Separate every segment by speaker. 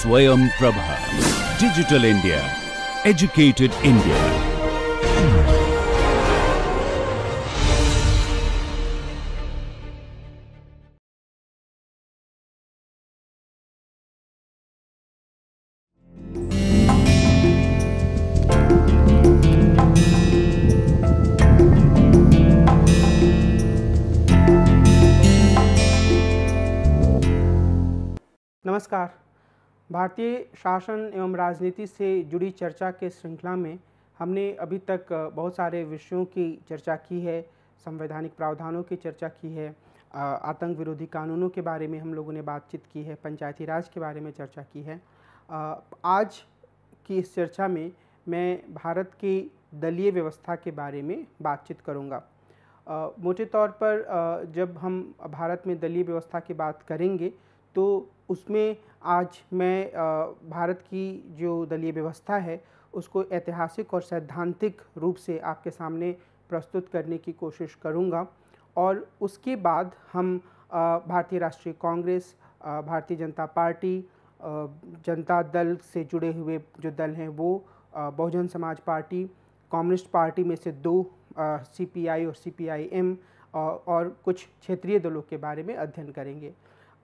Speaker 1: Swayam Prabha. Digital India. Educated India.
Speaker 2: नमस्कार। भारतीय शासन एवं राजनीति से जुड़ी चर्चा के श्रृंखला में हमने अभी तक बहुत सारे विषयों की चर्चा की है, संवैधानिक प्रावधानों की चर्चा की है, आतंक विरोधी कानूनों के बारे में हम लोगों ने बातचीत की है, पंचायती राज के बारे में चर्चा की है। आज की इस चर्चा में मैं भारत की दलीय व्यवस्था के बारे में बातचीत करूँगा। मोटे तौर पर जब हम भारत में दलीय व्यवस्था की बात करेंगे तो उसमें आज मैं भारत की जो दलीय व्यवस्था है उसको ऐतिहासिक और सैद्धांतिक रूप से आपके सामने प्रस्तुत करने की कोशिश करूंगा और उसके बाद हम भारतीय राष्ट्रीय कांग्रेस, भारतीय जनता पार्टी, जनता दल से जुड़े हुए जो दल हैं वो, Bahujan Samaj party, communist party में से दो, सीपीआई और सीपीआईएम, और कुछ क्षेत्रीय दलों के बारे में अध्ययन करेंगे।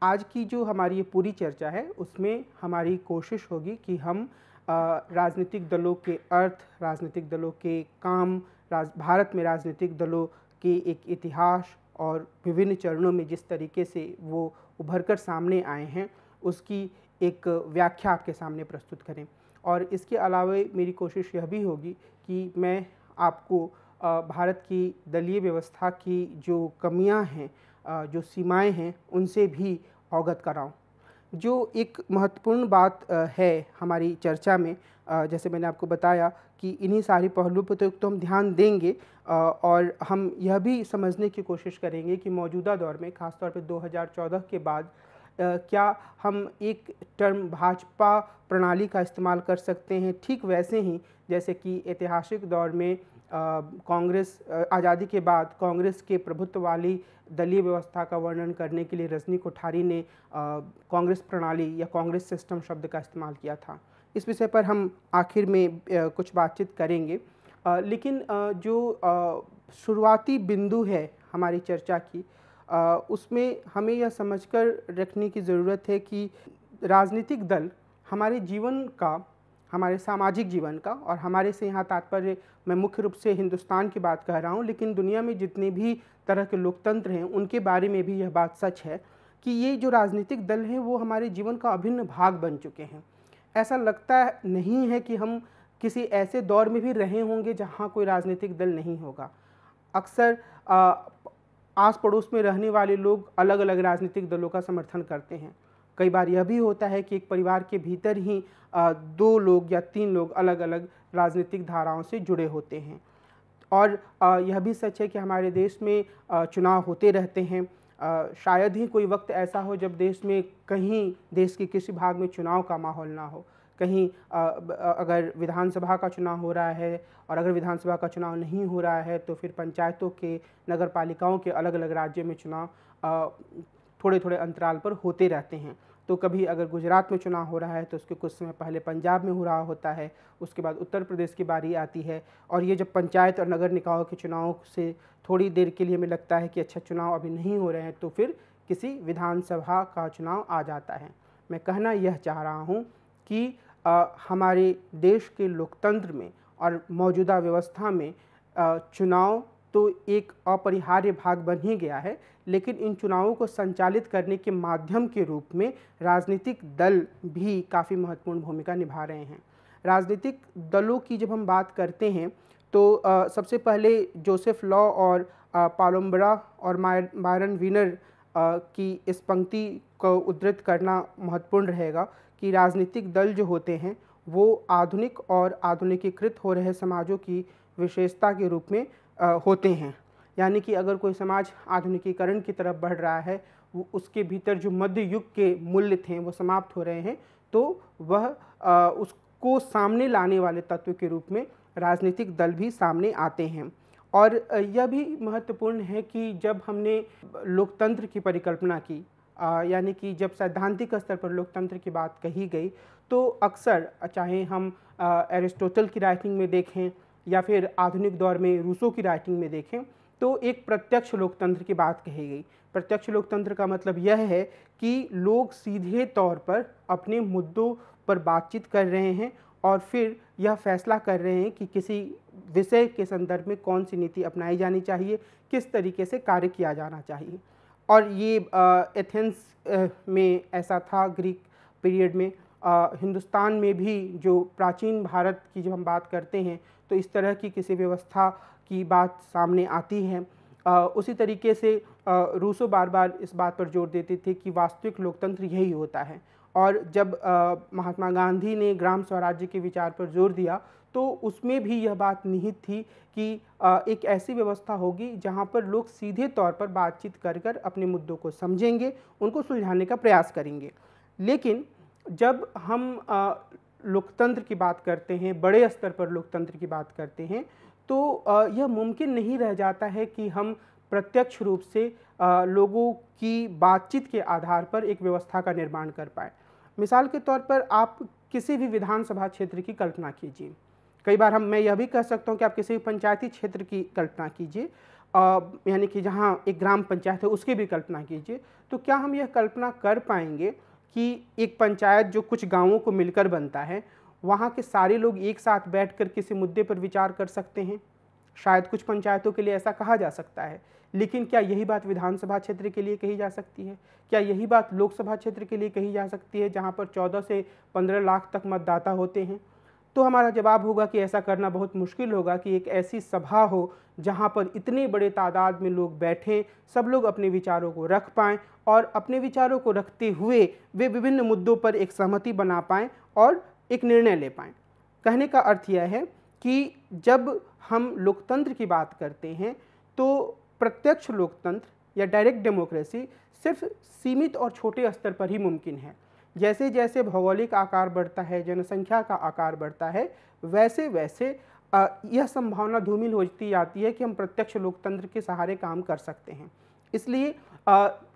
Speaker 2: आज की जो हमारी ये पूरी चर्चा है उसमें हमारी कोशिश होगी कि हम राजनीतिक दलों के अर्थ, राजनीतिक दलों के काम, भारत में राजनीतिक दलों के एक इतिहास और विभिन्न चरणों में जिस तरीके से वो उभरकर सामने आए हैं उसकी एक व्याख्या आपके सामने प्रस्तुत करें। और इसके अलावा मेरी कोशिश यह भी होगी कि मैं आपको भारत की दलीय व्यवस्था की जो कमियां हैं, जो सीमाएं हैं, उनसे भी अवगत कराऊं। जो एक महत्वपूर्ण बात है हमारी चर्चा में, जैसे मैंने आपको बताया कि इन्हीं सारी पहलुओं पर तो हम ध्यान देंगे और हम यह भी समझने की कोशिश करेंगे कि मौजूदा दौर में, खासतौर पर 2014 के बाद, क्या हम एक टर्म भाजपा प्रणाली का इस्तेमाल कर सकते हैं, ठीक वैसे ही जैसे कि ऐतिहासिक दौर में कांग्रेस, आज़ादी के बाद कांग्रेस के प्रभुत्व वाली दलीय व्यवस्था का वर्णन करने के लिए रजनी कोठारी ने कांग्रेस प्रणाली या कांग्रेस सिस्टम शब्द का इस्तेमाल किया था। इस विषय पर हम आखिर में कुछ बातचीत करेंगे। लेकिन जो शुरुआती बिंदु है हमारी चर्चा की, उसमें हमें यह समझकर रखने की ज़रूरत है कि राजनीतिक दल हमारे जीवन का, हमारे सामाजिक जीवन का, और हमारे से यहाँ तात्पर्य मैं मुख्य रूप से हिंदुस्तान की बात कह रहा हूँ, लेकिन दुनिया में जितने भी तरह के लोकतंत्र हैं उनके बारे में भी यह बात सच है कि ये जो राजनीतिक दल हैं वो हमारे जीवन का अभिन्न भाग बन चुके हैं। ऐसा लगता नहीं है कि हम किसी ऐसे दौर में भी रहे होंगे जहाँ कोई राजनीतिक दल नहीं होगा। अक्सर आस पड़ोस में रहने वाले लोग अलग अलग राजनीतिक दलों का समर्थन करते हैं। कई बार यह भी होता है कि एक परिवार के भीतर ही 2 लोग या 3 लोग अलग अलग राजनीतिक धाराओं से जुड़े होते हैं। और यह भी सच है कि हमारे देश में चुनाव होते रहते हैं। शायद ही कोई वक्त ऐसा हो जब देश में कहीं, देश के किसी भाग में चुनाव का माहौल ना हो। कहीं अगर विधानसभा का चुनाव हो रहा है और अगर विधानसभा का चुनाव नहीं हो रहा है तो फिर पंचायतों के, नगर पालिकाओं के अलग अलग राज्यों में चुनाव थोड़े थोड़े अंतराल पर होते रहते हैं। तो कभी अगर गुजरात में चुनाव हो रहा है तो उसके कुछ समय पहले पंजाब में हो रहा होता है, उसके बाद उत्तर प्रदेश की बारी आती है। और ये जब पंचायत और नगर निकायों के चुनाव से थोड़ी देर के लिए हमें लगता है कि अच्छा चुनाव अभी नहीं हो रहे हैं, तो फिर किसी विधानसभा का चुनाव आ जाता है। मैं कहना यह चाह रहा हूँ कि हमारे देश के लोकतंत्र में और मौजूदा व्यवस्था में चुनाव तो एक अपरिहार्य भाग बन ही गया है, लेकिन इन चुनावों को संचालित करने के माध्यम के रूप में राजनीतिक दल भी काफ़ी महत्वपूर्ण भूमिका निभा रहे हैं। राजनीतिक दलों की जब हम बात करते हैं तो सबसे पहले जोसेफ लॉ और पालोम्बरा और मायरन वीनर की इस पंक्ति को उद्धृत करना महत्वपूर्ण रहेगा कि राजनीतिक दल जो होते हैं वो आधुनिक और आधुनिकीकृत हो रहे समाजों की विशेषता के रूप में होते हैं। यानी कि अगर कोई समाज आधुनिकीकरण की तरफ बढ़ रहा है, वो उसके भीतर जो मध्य युग के मूल्य थे वो समाप्त हो रहे हैं, तो वह उसको सामने लाने वाले तत्व के रूप में राजनीतिक दल भी सामने आते हैं। और यह भी महत्वपूर्ण है कि जब हमने लोकतंत्र की परिकल्पना की, यानी कि जब सैद्धांतिक स्तर पर लोकतंत्र की बात कही गई तो अक्सर चाहे हम एरिस्टोटल की राइटिंग में देखें या फिर आधुनिक दौर में रूसो की राइटिंग में देखें तो एक प्रत्यक्ष लोकतंत्र की बात कही गई। प्रत्यक्ष लोकतंत्र का मतलब यह है कि लोग सीधे तौर पर अपने मुद्दों पर बातचीत कर रहे हैं और फिर यह फैसला कर रहे हैं कि किसी विषय के संदर्भ में कौन सी नीति अपनाई जानी चाहिए, किस तरीके से कार्य किया जाना चाहिए। और ये एथेंस में ऐसा था, ग्रीक पीरियड में। हिंदुस्तान में भी जो प्राचीन भारत की जब हम बात करते हैं तो इस तरह की किसी व्यवस्था की बात सामने आती है। उसी तरीके से रूसो बार बार इस बात पर जोर देते थे कि वास्तविक लोकतंत्र यही होता है। और जब महात्मा गांधी ने ग्राम स्वराज्य के विचार पर जोर दिया तो उसमें भी यह बात निहित थी कि एक ऐसी व्यवस्था होगी जहां पर लोग सीधे तौर पर बातचीत कर कर अपने मुद्दों को समझेंगे, उनको सुलझाने का प्रयास करेंगे। लेकिन जब हम लोकतंत्र की बात करते हैं, बड़े स्तर पर लोकतंत्र की बात करते हैं, तो यह मुमकिन नहीं रह जाता है कि हम प्रत्यक्ष रूप से लोगों की बातचीत के आधार पर एक व्यवस्था का निर्माण कर पाए। मिसाल के तौर पर आप किसी भी विधानसभा क्षेत्र की कल्पना कीजिए। कई बार मैं यह भी कह सकता हूँ कि आप किसी भी पंचायती क्षेत्र की कल्पना कीजिए, यानी कि जहाँ एक ग्राम पंचायत है उसकी भी कल्पना कीजिए। तो क्या हम यह कल्पना कर पाएंगे कि एक पंचायत जो कुछ गाँवों को मिलकर बनता है, वहाँ के सारे लोग एक साथ बैठकर किसी मुद्दे पर विचार कर सकते हैं? शायद कुछ पंचायतों के लिए ऐसा कहा जा सकता है, लेकिन क्या यही बात विधानसभा क्षेत्र के लिए कही जा सकती है? क्या यही बात लोकसभा क्षेत्र के लिए कही जा सकती है जहाँ पर 14 से 15 लाख तक मतदाता होते हैं? तो हमारा जवाब होगा कि ऐसा करना बहुत मुश्किल होगा कि एक ऐसी सभा हो जहाँ पर इतने बड़े तादाद में लोग बैठें, सब लोग अपने विचारों को रख पाएँ और अपने विचारों को रखते हुए वे विभिन्न मुद्दों पर एक सहमति बना पाएँ और एक निर्णय ले पाएँ। कहने का अर्थ यह है कि जब हम लोकतंत्र की बात करते हैं तो प्रत्यक्ष लोकतंत्र या डायरेक्ट डेमोक्रेसी सिर्फ सीमित और छोटे स्तर पर ही मुमकिन है। जैसे जैसे भौगोलिक आकार बढ़ता है, जनसंख्या का आकार बढ़ता है, वैसे वैसे यह संभावना धूमिल होती जाती है कि हम प्रत्यक्ष लोकतंत्र के सहारे काम कर सकते हैं। इसलिए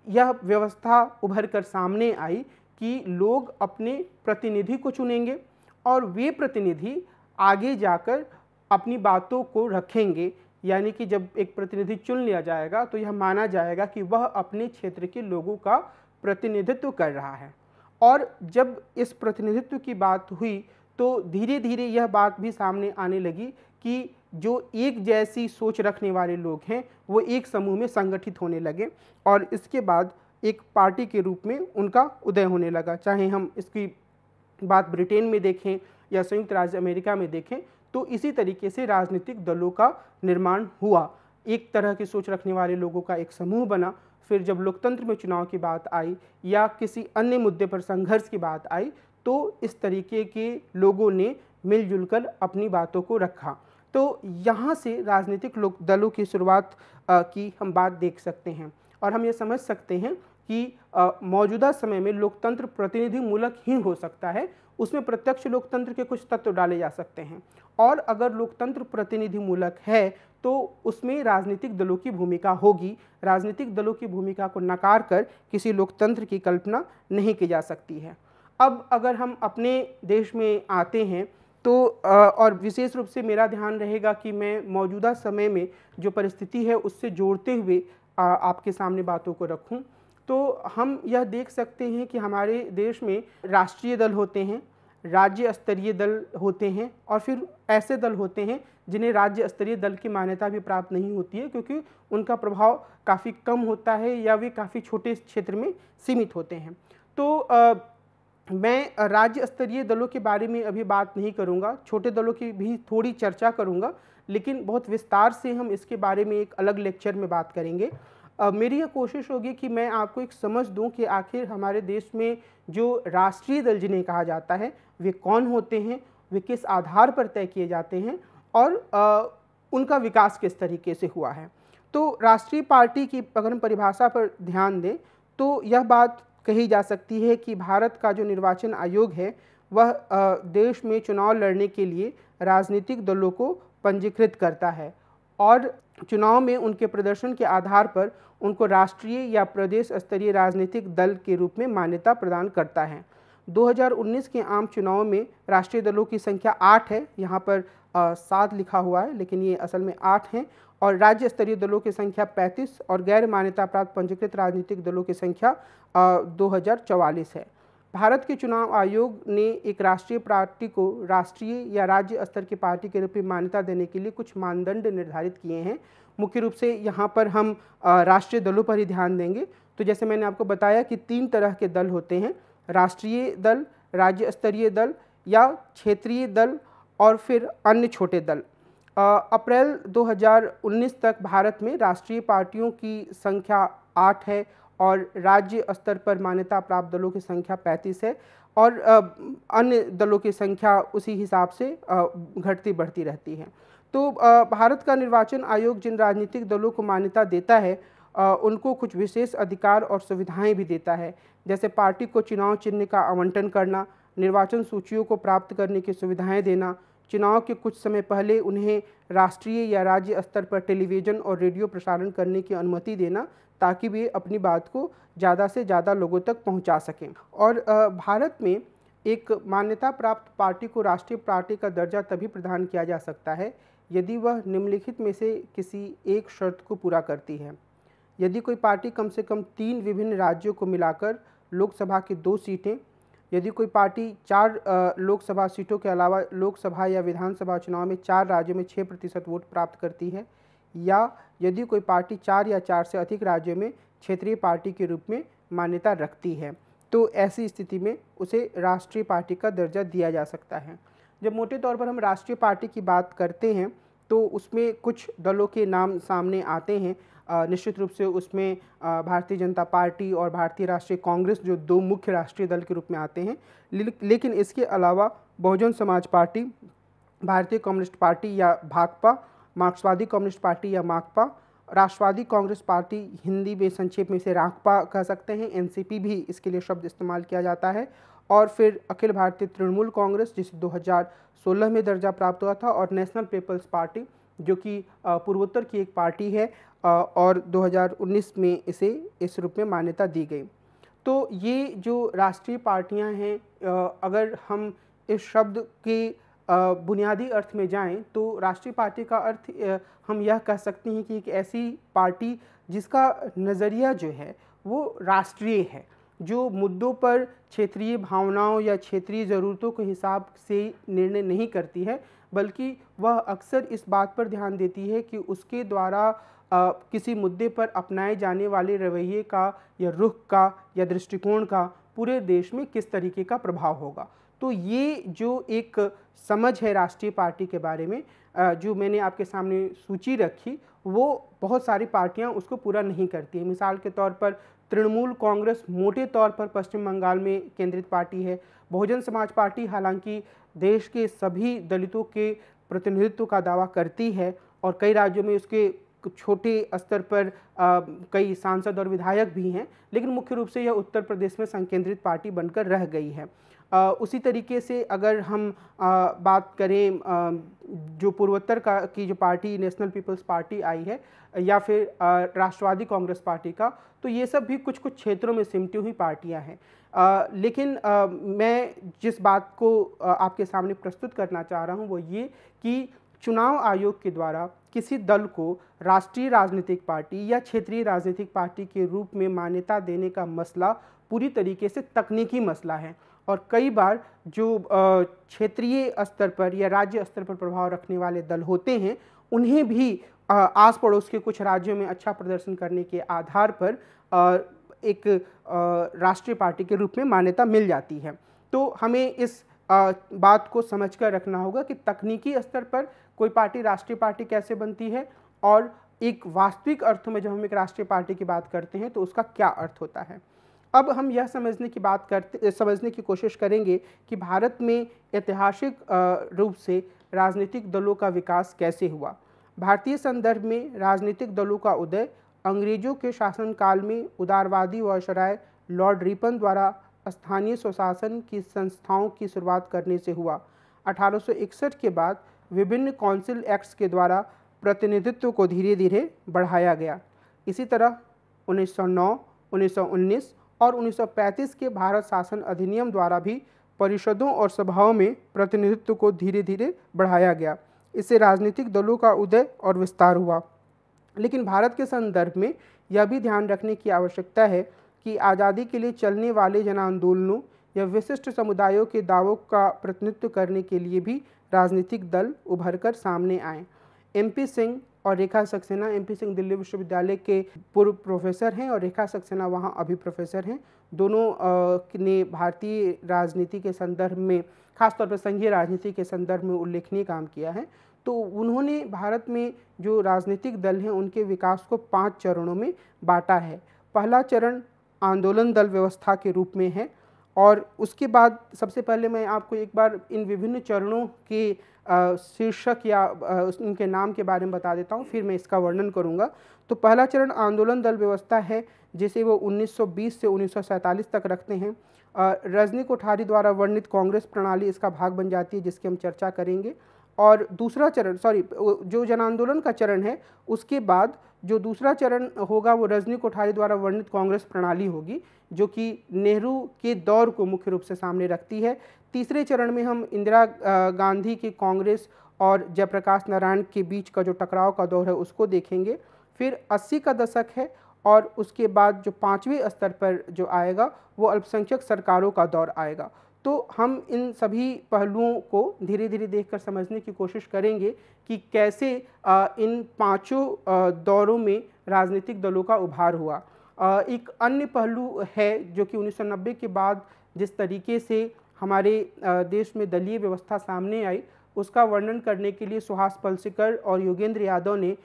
Speaker 2: यह व्यवस्था उभर कर सामने आई कि लोग अपने प्रतिनिधि को चुनेंगे और वे प्रतिनिधि आगे जाकर अपनी बातों को रखेंगे। यानी कि जब एक प्रतिनिधि चुन लिया जाएगा तो यह माना जाएगा कि वह अपने क्षेत्र के लोगों का प्रतिनिधित्व कर रहा है। और जब इस प्रतिनिधित्व की बात हुई तो धीरे धीरे यह बात भी सामने आने लगी कि जो एक जैसी सोच रखने वाले लोग हैं वो एक समूह में संगठित होने लगे और इसके बाद एक पार्टी के रूप में उनका उदय होने लगा। चाहे हम इसकी बात ब्रिटेन में देखें या संयुक्त राज्य अमेरिका में देखें तो इसी तरीके से राजनीतिक दलों का निर्माण हुआ। एक तरह की सोच रखने वाले लोगों का एक समूह बना। फिर जब लोकतंत्र में चुनाव की बात आई या किसी अन्य मुद्दे पर संघर्ष की बात आई तो इस तरीके के लोगों ने मिलजुल कर अपनी बातों को रखा। तो यहाँ से राजनीतिक दलों की शुरुआत की हम बात देख सकते हैं और हम ये समझ सकते हैं कि मौजूदा समय में लोकतंत्र प्रतिनिधि मूलक ही हो सकता है। उसमें प्रत्यक्ष लोकतंत्र के कुछ तत्व डाले जा सकते हैं और अगर लोकतंत्र प्रतिनिधि मूलक है तो उसमें राजनीतिक दलों की भूमिका होगी। राजनीतिक दलों की भूमिका को नकार कर किसी लोकतंत्र की कल्पना नहीं की जा सकती है। अब अगर हम अपने देश में आते हैं तो और विशेष रूप से मेरा ध्यान रहेगा कि मैं मौजूदा समय में जो परिस्थिति है उससे जोड़ते हुए आपके सामने बातों को रखूं, तो हम यह देख सकते हैं कि हमारे देश में राष्ट्रीय दल होते हैं, राज्य स्तरीय दल होते हैं और फिर ऐसे दल होते हैं जिन्हें राज्य स्तरीय दल की मान्यता भी प्राप्त नहीं होती है क्योंकि उनका प्रभाव काफ़ी कम होता है या वे काफ़ी छोटे क्षेत्र में सीमित होते हैं। तो मैं राज्य स्तरीय दलों के बारे में अभी बात नहीं करूंगा, छोटे दलों की भी थोड़ी चर्चा करूंगा, लेकिन बहुत विस्तार से हम इसके बारे में एक अलग लेक्चर में बात करेंगे। मेरी यह कोशिश होगी कि मैं आपको एक समझ दूं कि आखिर हमारे देश में जो राष्ट्रीय दल जिन्हें कहा जाता है वे कौन होते हैं, वे किस आधार पर तय किए जाते हैं और उनका विकास किस तरीके से हुआ है। तो राष्ट्रीय पार्टी की अगर हम परिभाषा पर ध्यान दें तो यह बात कही जा सकती है कि भारत का जो निर्वाचन आयोग है वह देश में चुनाव लड़ने के लिए राजनीतिक दलों को पंजीकृत करता है और चुनाव में उनके प्रदर्शन के आधार पर उनको राष्ट्रीय या प्रदेश स्तरीय राजनीतिक दल के रूप में मान्यता प्रदान करता है। 2019 के आम चुनाव में राष्ट्रीय दलों की संख्या 8 है, यहाँ पर 7 लिखा हुआ है लेकिन ये असल में 8 हैं, और राज्य स्तरीय दलों की संख्या 35 और गैर मान्यता प्राप्त पंजीकृत राजनीतिक दलों की संख्या 2044 है। भारत के चुनाव आयोग ने एक राष्ट्रीय पार्टी को राष्ट्रीय या राज्य स्तर की पार्टी के रूप में मान्यता देने के लिए कुछ मानदंड निर्धारित किए हैं। मुख्य रूप से यहाँ पर हम राष्ट्रीय दलों पर ही ध्यान देंगे। तो जैसे मैंने आपको बताया कि 3 तरह के दल होते हैं, राष्ट्रीय दल, राज्य स्तरीय दल या क्षेत्रीय दल और फिर अन्य छोटे दल। अप्रैल 2019 तक भारत में राष्ट्रीय पार्टियों की संख्या 8 है और राज्य स्तर पर मान्यता प्राप्त दलों की संख्या 35 है और अन्य दलों की संख्या उसी हिसाब से घटती बढ़ती रहती है। तो भारत का निर्वाचन आयोग जिन राजनीतिक दलों को मान्यता देता है उनको कुछ विशेष अधिकार और सुविधाएं भी देता है, जैसे पार्टी को चुनाव चिन्ह का आवंटन करना, निर्वाचन सूचियों को प्राप्त करने की सुविधाएं देना, चुनाव के कुछ समय पहले उन्हें राष्ट्रीय या राज्य स्तर पर टेलीविज़न और रेडियो प्रसारण करने की अनुमति देना ताकि वे अपनी बात को ज़्यादा से ज़्यादा लोगों तक पहुंचा सकें। और भारत में एक मान्यता प्राप्त पार्टी को राष्ट्रीय पार्टी का दर्जा तभी प्रदान किया जा सकता है यदि वह निम्नलिखित में से किसी एक शर्त को पूरा करती है। यदि कोई पार्टी कम से कम 3 विभिन्न राज्यों को मिलाकर लोकसभा की 2 सीटें, यदि कोई पार्टी 4 लोकसभा सीटों के अलावा लोकसभा या विधानसभा चुनाव में 4 राज्यों में 6% वोट प्राप्त करती है, या यदि कोई पार्टी 4 या 4 से अधिक राज्यों में क्षेत्रीय पार्टी के रूप में मान्यता रखती है, तो ऐसी स्थिति में उसे राष्ट्रीय पार्टी का दर्जा दिया जा सकता है। जब मोटे तौर पर हम राष्ट्रीय पार्टी की बात करते हैं तो उसमें कुछ दलों के नाम सामने आते हैं। निश्चित रूप से उसमें भारतीय जनता पार्टी और भारतीय राष्ट्रीय कांग्रेस जो 2 मुख्य राष्ट्रीय दल के रूप में आते हैं, लेकिन इसके अलावा बहुजन समाज पार्टी, भारतीय कम्युनिस्ट पार्टी या भाकपा, मार्क्सवादी कम्युनिस्ट पार्टी या माकपा, राष्ट्रवादी कांग्रेस पार्टी, हिंदी में संक्षेप में इसे राकपा कह सकते हैं, एनसीपी भी इसके लिए शब्द इस्तेमाल किया जाता है, और फिर अखिल भारतीय तृणमूल कांग्रेस जिसे 2016 में दर्जा प्राप्त हुआ था, और नेशनल पीपल्स पार्टी जो कि पूर्वोत्तर की एक पार्टी है और 2019 में इसे इस रूप में मान्यता दी गई। तो ये जो राष्ट्रीय पार्टियां हैं, अगर हम इस शब्द के बुनियादी अर्थ में जाएं तो राष्ट्रीय पार्टी का अर्थ हम यह कह सकते हैं कि एक ऐसी पार्टी जिसका नज़रिया जो है वो राष्ट्रीय है, जो मुद्दों पर क्षेत्रीय भावनाओं या क्षेत्रीय ज़रूरतों के हिसाब से निर्णय नहीं करती है, बल्कि वह अक्सर इस बात पर ध्यान देती है कि उसके द्वारा किसी मुद्दे पर अपनाए जाने वाले रवैये का या रुख का या दृष्टिकोण का पूरे देश में किस तरीके का प्रभाव होगा। तो ये जो एक समझ है राष्ट्रीय पार्टी के बारे में जो मैंने आपके सामने सूची रखी, वो बहुत सारी पार्टियां उसको पूरा नहीं करती हैं। मिसाल के तौर पर तृणमूल कांग्रेस मोटे तौर पर पश्चिम बंगाल में केंद्रित पार्टी है। बहुजन समाज पार्टी हालांकि देश के सभी दलितों के प्रतिनिधित्व का दावा करती है और कई राज्यों में उसके छोटे स्तर पर कई सांसद और विधायक भी हैं, लेकिन मुख्य रूप से यह उत्तर प्रदेश में संकेंद्रित पार्टी बनकर रह गई है। उसी तरीके से अगर हम बात करें जो पूर्वोत्तर की जो पार्टी नेशनल पीपल्स पार्टी आई है या फिर राष्ट्रवादी कांग्रेस पार्टी का, तो ये सब भी कुछ कुछ क्षेत्रों में सिमटी हुई पार्टियां हैं। लेकिन मैं जिस बात को आपके सामने प्रस्तुत करना चाह रहा हूं वो ये कि चुनाव आयोग के द्वारा किसी दल को राष्ट्रीय राजनीतिक पार्टी या क्षेत्रीय राजनीतिक पार्टी के रूप में मान्यता देने का मसला पूरी तरीके से तकनीकी मसला है, और कई बार जो क्षेत्रीय स्तर पर या राज्य स्तर पर प्रभाव रखने वाले दल होते हैं उन्हें भी आस पड़ोस के कुछ राज्यों में अच्छा प्रदर्शन करने के आधार पर एक राष्ट्रीय पार्टी के रूप में मान्यता मिल जाती है। तो हमें इस बात को समझकर रखना होगा कि तकनीकी स्तर पर कोई पार्टी राष्ट्रीय पार्टी कैसे बनती है और एक वास्तविक अर्थ में जब हम एक राष्ट्रीय पार्टी की बात करते हैं तो उसका क्या अर्थ होता है। अब हम यह समझने की कोशिश करेंगे कि भारत में ऐतिहासिक रूप से राजनीतिक दलों का विकास कैसे हुआ। भारतीय संदर्भ में राजनीतिक दलों का उदय अंग्रेजों के शासनकाल में उदारवादी वायसराय लॉर्ड रिपन द्वारा स्थानीय स्वशासन की संस्थाओं की शुरुआत करने से हुआ। 1861 के बाद विभिन्न काउंसिल एक्ट्स के द्वारा प्रतिनिधित्व को धीरे धीरे बढ़ाया गया। इसी तरह 1909, 1919 और 1935 के भारत शासन अधिनियम द्वारा भी परिषदों और सभाओं में प्रतिनिधित्व को धीरे धीरे बढ़ाया गया। इससे राजनीतिक दलों का उदय और विस्तार हुआ। लेकिन भारत के संदर्भ में यह भी ध्यान रखने की आवश्यकता है कि आज़ादी के लिए चलने वाले जन आंदोलनों या विशिष्ट समुदायों के दावों का प्रतिनिधित्व करने के लिए भी राजनीतिक दल उभरकर सामने आए। एमपी सिंह और रेखा सक्सेना, एमपी सिंह दिल्ली विश्वविद्यालय के पूर्व प्रोफेसर हैं और रेखा सक्सेना वहाँ अभी प्रोफेसर हैं। दोनों ने भारतीय राजनीति के संदर्भ में, खासतौर पर संघीय राजनीति के संदर्भ में उल्लेखनीय काम किया है। तो उन्होंने भारत में जो राजनीतिक दल हैं उनके विकास को 5 चरणों में बांटा है। पहला चरण आंदोलन दल व्यवस्था के रूप में है और उसके बाद सबसे पहले मैं आपको एक बार इन विभिन्न चरणों के शीर्षक या उनके नाम के बारे में बता देता हूँ, फिर मैं इसका वर्णन करूँगा। तो पहला चरण आंदोलन दल व्यवस्था है, जिसे वो 1920 से 1947 तक रखते हैं। रजनी कोठारी द्वारा वर्णित कांग्रेस प्रणाली इसका भाग बन जाती है, जिसकी हम चर्चा करेंगे। और दूसरा चरण, जो जन आंदोलन का चरण है, उसके बाद जो दूसरा चरण होगा वो रजनी कोठारी द्वारा वर्णित कांग्रेस प्रणाली होगी, जो कि नेहरू के दौर को मुख्य रूप से सामने रखती है। तीसरे चरण में हम इंदिरा गांधी की कांग्रेस और जयप्रकाश नारायण के बीच का जो टकराव का दौर है उसको देखेंगे। फिर 80 का दशक है और उसके बाद जो 5वें स्तर पर जो आएगा वो अल्पसंख्यक सरकारों का दौर आएगा। तो हम इन सभी पहलुओं को धीरे धीरे देखकर समझने की कोशिश करेंगे कि कैसे इन पांचों दौरों में राजनीतिक दलों का उभार हुआ। एक अन्य पहलू है जो कि 1990 के बाद जिस तरीके से हमारे देश में दलीय व्यवस्था सामने आई, उसका वर्णन करने के लिए सुहास पलसेकर और योगेंद्र यादव ने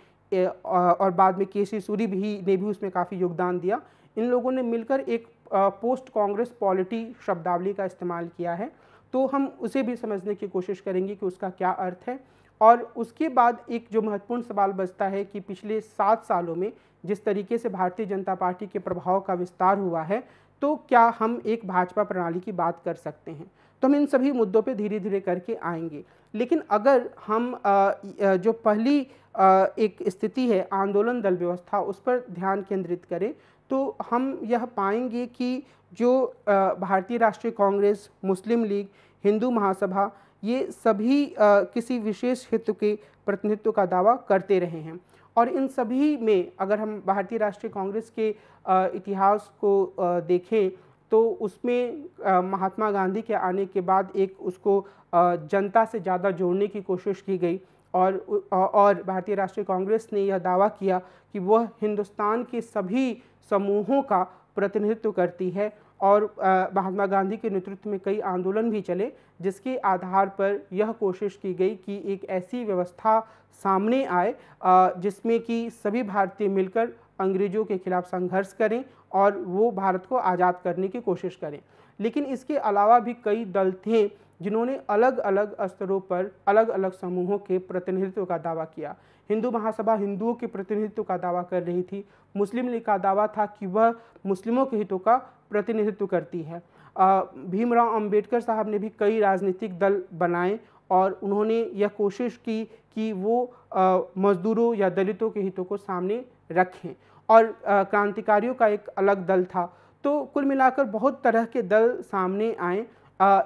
Speaker 2: और बाद में केसी सूरी ने भी उसमें काफ़ी योगदान दिया। इन लोगों ने मिलकर एक पोस्ट कांग्रेस पॉलिटी शब्दावली का इस्तेमाल किया है। तो हम उसे भी समझने की कोशिश करेंगे कि उसका क्या अर्थ है। और उसके बाद एक जो महत्वपूर्ण सवाल बचता है कि पिछले 7 सालों में जिस तरीके से भारतीय जनता पार्टी के प्रभाव का विस्तार हुआ है, तो क्या हम एक भाजपा प्रणाली की बात कर सकते हैं। तो हम इन सभी मुद्दों पे धीरे धीरे करके आएंगे। लेकिन अगर हम जो पहली एक स्थिति है आंदोलन दल व्यवस्था, उस पर ध्यान केंद्रित करें तो हम यह पाएंगे कि जो भारतीय राष्ट्रीय कांग्रेस, मुस्लिम लीग, हिंदू महासभा, ये सभी किसी विशेष हित के प्रतिनिधित्व का दावा करते रहे हैं। और इन सभी में अगर हम भारतीय राष्ट्रीय कांग्रेस के इतिहास को देखें तो उसमें महात्मा गांधी के आने के बाद एक उसको जनता से ज़्यादा जोड़ने की कोशिश की गई और भारतीय राष्ट्रीय कांग्रेस ने यह दावा किया कि वह हिंदुस्तान के सभी समूहों का प्रतिनिधित्व करती है। और महात्मा गांधी के नेतृत्व में कई आंदोलन भी चले जिसके आधार पर यह कोशिश की गई कि एक ऐसी व्यवस्था सामने आए जिसमें कि सभी भारतीय मिलकर अंग्रेज़ों के खिलाफ संघर्ष करें और वो भारत को आज़ाद करने की कोशिश करें। लेकिन इसके अलावा भी कई दल थे जिन्होंने अलग अलग स्तरों पर अलग अलग समूहों के प्रतिनिधित्व का दावा किया। हिंदू महासभा हिंदुओं के प्रतिनिधित्व का दावा कर रही थी। मुस्लिम लीग का दावा था कि वह मुस्लिमों के हितों का प्रतिनिधित्व करती है। भीमराव अंबेडकर साहब ने भी कई राजनीतिक दल बनाए और उन्होंने यह कोशिश की कि वो मजदूरों या दलितों के हितों को सामने रखें। और क्रांतिकारियों का एक अलग दल था। तो कुल मिलाकर बहुत तरह के दल सामने आए।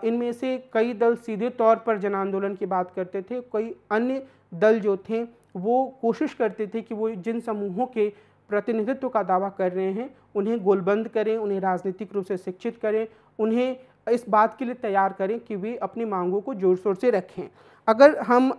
Speaker 2: इनमें से कई दल सीधे तौर पर जन आंदोलन की बात करते थे, कई अन्य दल जो थे वो कोशिश करते थे कि वो जिन समूहों के प्रतिनिधित्व का दावा कर रहे हैं उन्हें गोलबंद करें, उन्हें राजनीतिक रूप से शिक्षित करें, उन्हें इस बात के लिए तैयार करें कि वे अपनी मांगों को जोर शोर से रखें। अगर हम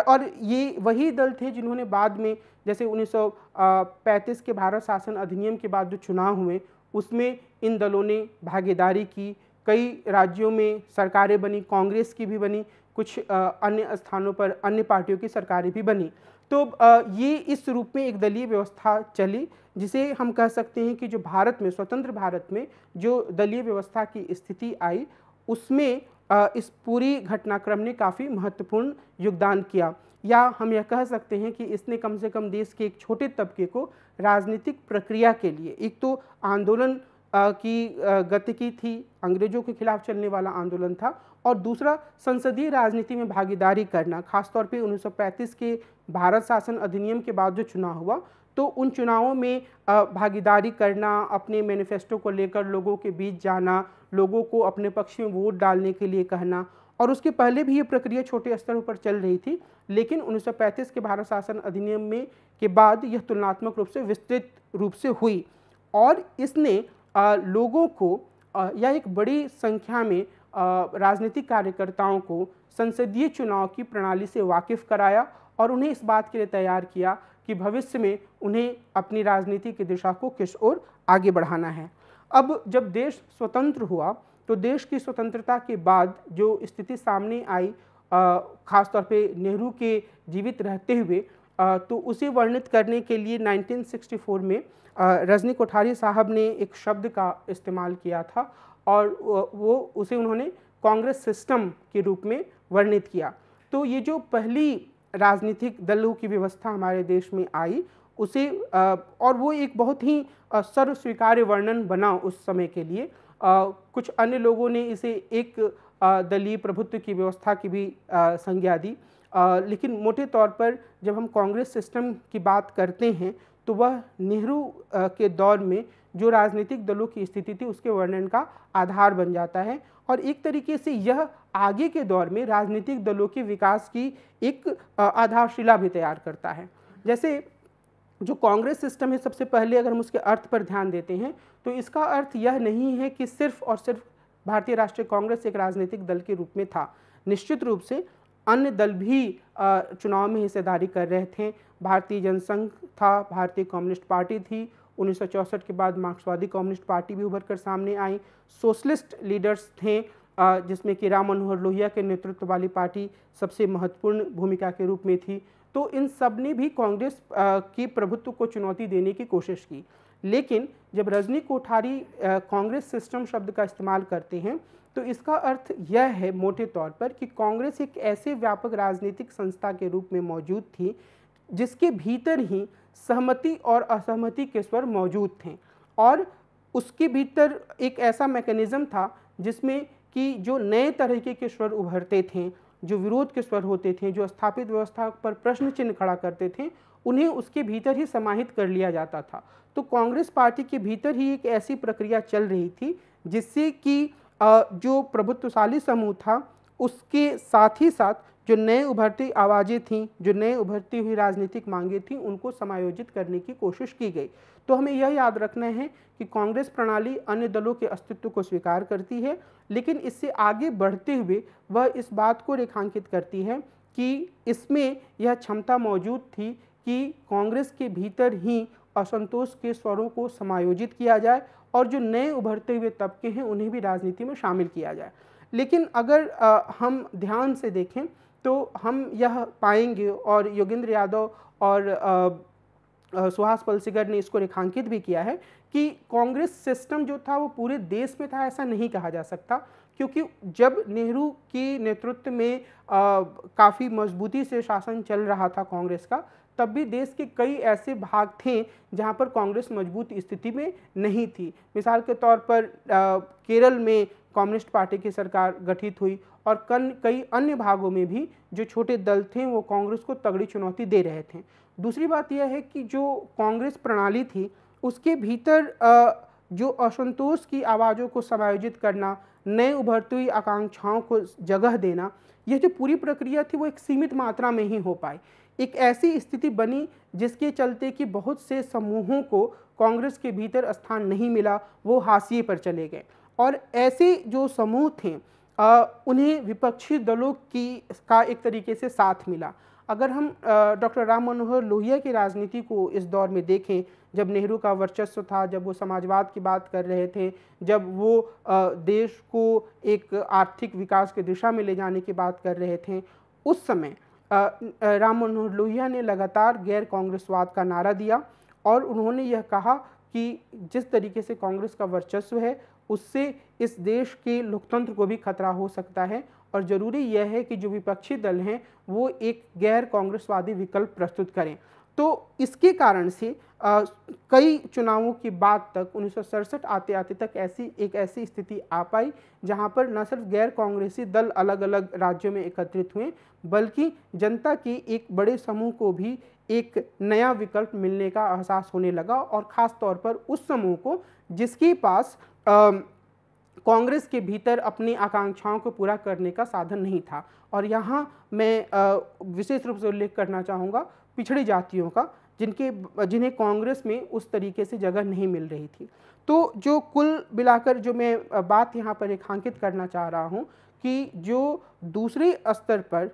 Speaker 2: और ये वही दल थे जिन्होंने बाद में जैसे 1935 के भारत शासन अधिनियम के बाद जो चुनाव हुए उसमें इन दलों ने भागीदारी की। कई राज्यों में सरकारें बनी, कांग्रेस की भी बनी, कुछ अन्य स्थानों पर अन्य पार्टियों की सरकारें भी बनी। तो ये इस रूप में एक दलीय व्यवस्था चली जिसे हम कह सकते हैं कि जो भारत में, स्वतंत्र भारत में जो दलीय व्यवस्था की स्थिति आई उसमें इस पूरी घटनाक्रम ने काफ़ी महत्वपूर्ण योगदान किया। या हम यह कह सकते हैं कि इसने कम से कम देश के एक छोटे तबके को राजनीतिक प्रक्रिया के लिए, एक तो आंदोलन की गतिकी थी, अंग्रेजों के खिलाफ चलने वाला आंदोलन था, और दूसरा संसदीय राजनीति में भागीदारी करना, खासतौर पे 1935 के भारत शासन अधिनियम के बाद जो चुनाव हुआ, तो उन चुनावों में भागीदारी करना, अपने मैनिफेस्टो को लेकर लोगों के बीच जाना, लोगों को अपने पक्ष में वोट डालने के लिए कहना। और उसके पहले भी ये प्रक्रिया छोटे स्तरों पर चल रही थी, लेकिन 1935 के भारत शासन अधिनियम में के बाद यह तुलनात्मक रूप से विस्तृत रूप से हुई, और इसने लोगों को या एक बड़ी संख्या में राजनीतिक कार्यकर्ताओं को संसदीय चुनाव की प्रणाली से वाकिफ कराया और उन्हें इस बात के लिए तैयार किया कि भविष्य में उन्हें अपनी राजनीति की दिशा को किस ओर आगे बढ़ाना है। अब जब देश स्वतंत्र हुआ, तो देश की स्वतंत्रता के बाद जो स्थिति सामने आई, खासतौर पे नेहरू के जीवित रहते हुए, तो उसे वर्णित करने के लिए 1964 में रजनी कोठारी साहब ने एक शब्द का इस्तेमाल किया था, और वो उसे उन्होंने कांग्रेस सिस्टम के रूप में वर्णित किया। तो ये जो पहली राजनीतिक दलों की व्यवस्था हमारे देश में आई, उसे और वो एक बहुत ही सर्वस्वीकार्य वर्णन बना उस समय के लिए। कुछ अन्य लोगों ने इसे एक दलीय प्रभुत्व की व्यवस्था की भी संज्ञा दी, लेकिन मोटे तौर पर जब हम कांग्रेस सिस्टम की बात करते हैं, तो वह नेहरू के दौर में जो राजनीतिक दलों की स्थिति थी उसके वर्णन का आधार बन जाता है, और एक तरीके से यह आगे के दौर में राजनीतिक दलों के विकास की एक आधारशिला भी तैयार करता है। जैसे जो कांग्रेस सिस्टम है, सबसे पहले अगर हम उसके अर्थ पर ध्यान देते हैं, तो इसका अर्थ यह नहीं है कि सिर्फ और सिर्फ भारतीय राष्ट्रीय कांग्रेस एक राजनीतिक दल के रूप में था। निश्चित रूप से अन्य दल भी चुनाव में हिस्सेदारी कर रहे थे। भारतीय जनसंघ था, भारतीय कम्युनिस्ट पार्टी थी, 1964 के बाद मार्क्सवादी कम्युनिस्ट पार्टी भी उभर कर सामने आई, सोशलिस्ट लीडर्स थे, जिसमें कि राम मनोहर लोहिया के नेतृत्व वाली पार्टी सबसे महत्वपूर्ण भूमिका के रूप में थी। तो इन सब ने भी कांग्रेस की प्रभुत्व को चुनौती देने की कोशिश की। लेकिन जब रजनी कोठारी कांग्रेस सिस्टम शब्द का इस्तेमाल करते हैं, तो इसका अर्थ यह है मोटे तौर पर कि कांग्रेस एक ऐसे व्यापक राजनीतिक संस्था के रूप में मौजूद थी जिसके भीतर ही सहमति और असहमति के स्वर मौजूद थे, और उसके भीतर एक ऐसा मैकेनिज्म था जिसमें कि जो नए तरीके के स्वर उभरते थे, जो विरोध के स्वर होते थे, जो स्थापित व्यवस्था पर प्रश्न चिन्ह खड़ा करते थे, उन्हें उसके भीतर ही समाहित कर लिया जाता था। तो कांग्रेस पार्टी के भीतर ही एक ऐसी प्रक्रिया चल रही थी जिससे कि जो प्रभुत्वशाली समूह था उसके साथ ही साथ जो नए उभरती आवाज़ें थीं, जो नए उभरती हुई राजनीतिक मांगें थीं, उनको समायोजित करने की कोशिश की गई। तो हमें यह याद रखना है कि कांग्रेस प्रणाली अन्य दलों के अस्तित्व को स्वीकार करती है, लेकिन इससे आगे बढ़ते हुए वह इस बात को रेखांकित करती है कि इसमें यह क्षमता मौजूद थी कि कांग्रेस के भीतर ही असंतोष के स्वरों को समायोजित किया जाए और जो नए उभरते हुए तबके हैं उन्हें भी राजनीति में शामिल किया जाए। लेकिन अगर हम ध्यान से देखें तो हम यह पाएंगे, और योगेंद्र यादव और सुहास पलसीगर ने इसको रेखांकित भी किया है, कि कांग्रेस सिस्टम जो था वो पूरे देश में था ऐसा नहीं कहा जा सकता, क्योंकि जब नेहरू के नेतृत्व में काफ़ी मजबूती से शासन चल रहा था कांग्रेस का, तब भी देश के कई ऐसे भाग थे जहां पर कांग्रेस मजबूत स्थिति में नहीं थी। मिसाल के तौर पर केरल में कम्युनिस्ट पार्टी की सरकार गठित हुई, और कई अन्य भागों में भी जो छोटे दल थे वो कांग्रेस को तगड़ी चुनौती दे रहे थे। दूसरी बात यह है कि जो कांग्रेस प्रणाली थी उसके भीतर जो असंतोष की आवाज़ों को समायोजित करना, नए उभरती हुई आकांक्षाओं को जगह देना, यह जो पूरी प्रक्रिया थी वो एक सीमित मात्रा में ही हो पाई। एक ऐसी स्थिति बनी जिसके चलते कि बहुत से समूहों को कांग्रेस के भीतर स्थान नहीं मिला, वो हाशिए पर चले गए, और ऐसे जो समूह थे उन्हें विपक्षी दलों का एक तरीके से साथ मिला। अगर हम डॉक्टर राम मनोहर लोहिया की राजनीति को इस दौर में देखें, जब नेहरू का वर्चस्व था, जब वो समाजवाद की बात कर रहे थे, जब वो देश को एक आर्थिक विकास की दिशा में ले जाने की बात कर रहे थे, उस समय राम मनोहर लोहिया ने लगातार गैर कांग्रेसवाद का नारा दिया, और उन्होंने यह कहा कि जिस तरीके से कांग्रेस का वर्चस्व है उससे इस देश के लोकतंत्र को भी खतरा हो सकता है, और ज़रूरी यह है कि जो विपक्षी दल हैं वो एक गैर कांग्रेसवादी विकल्प प्रस्तुत करें। तो इसके कारण से कई चुनावों के बाद तक 1967 आते आते तक ऐसी स्थिति आ पाई जहां पर न सिर्फ गैर कांग्रेसी दल अलग अलग राज्यों में एकत्रित हुए, बल्कि जनता के एक बड़े समूह को भी एक नया विकल्प मिलने का एहसास होने लगा, और ख़ास तौर पर उस समूह को जिसके पास कांग्रेस के भीतर अपनी आकांक्षाओं को पूरा करने का साधन नहीं था। और यहाँ मैं विशेष रूप से उल्लेख करना चाहूँगा पिछड़ी जातियों का, जिन्हें कांग्रेस में उस तरीके से जगह नहीं मिल रही थी। तो जो कुल मिलाकर जो मैं बात यहाँ पर रेखांकित करना चाह रहा हूँ कि जो दूसरे स्तर पर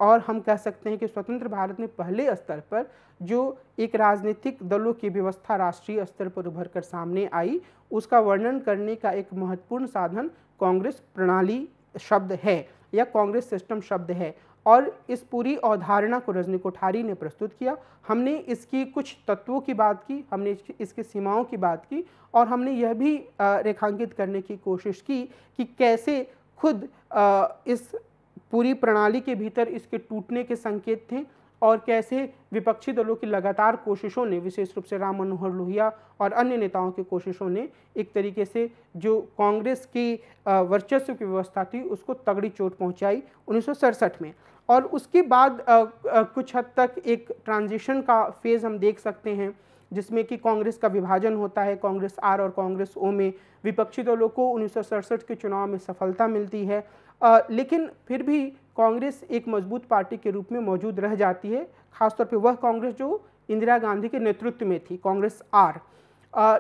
Speaker 2: और हम कह सकते हैं कि स्वतंत्र भारत में पहले स्तर पर जो एक राजनीतिक दलों की व्यवस्था राष्ट्रीय स्तर पर उभर कर सामने आई, उसका वर्णन करने का एक महत्वपूर्ण साधन कांग्रेस प्रणाली शब्द है या कांग्रेस सिस्टम शब्द है। और इस पूरी अवधारणा को रजनी कोठारी ने प्रस्तुत किया। हमने इसकी कुछ तत्वों की बात की, हमने इसकी सीमाओं की बात की, और हमने यह भी रेखांकित करने की कोशिश की कि कैसे खुद इस पूरी प्रणाली के भीतर इसके टूटने के संकेत थे, और कैसे विपक्षी दलों की लगातार कोशिशों ने, विशेष रूप से राम मनोहर लोहिया और अन्य नेताओं की कोशिशों ने एक तरीके से जो कांग्रेस की वर्चस्व की व्यवस्था थी उसको तगड़ी चोट पहुंचाई 1967 में। और उसके बाद कुछ हद तक एक ट्रांजिशन का फेज़ हम देख सकते हैं, जिसमें कि कांग्रेस का विभाजन होता है, कांग्रेस आर और कांग्रेस ओ में। विपक्षी दलों को 1967 के चुनाव में सफलता मिलती है, लेकिन फिर भी कांग्रेस एक मजबूत पार्टी के रूप में मौजूद रह जाती है, खासतौर पे वह कांग्रेस जो इंदिरा गांधी के नेतृत्व में थी, कांग्रेस आर।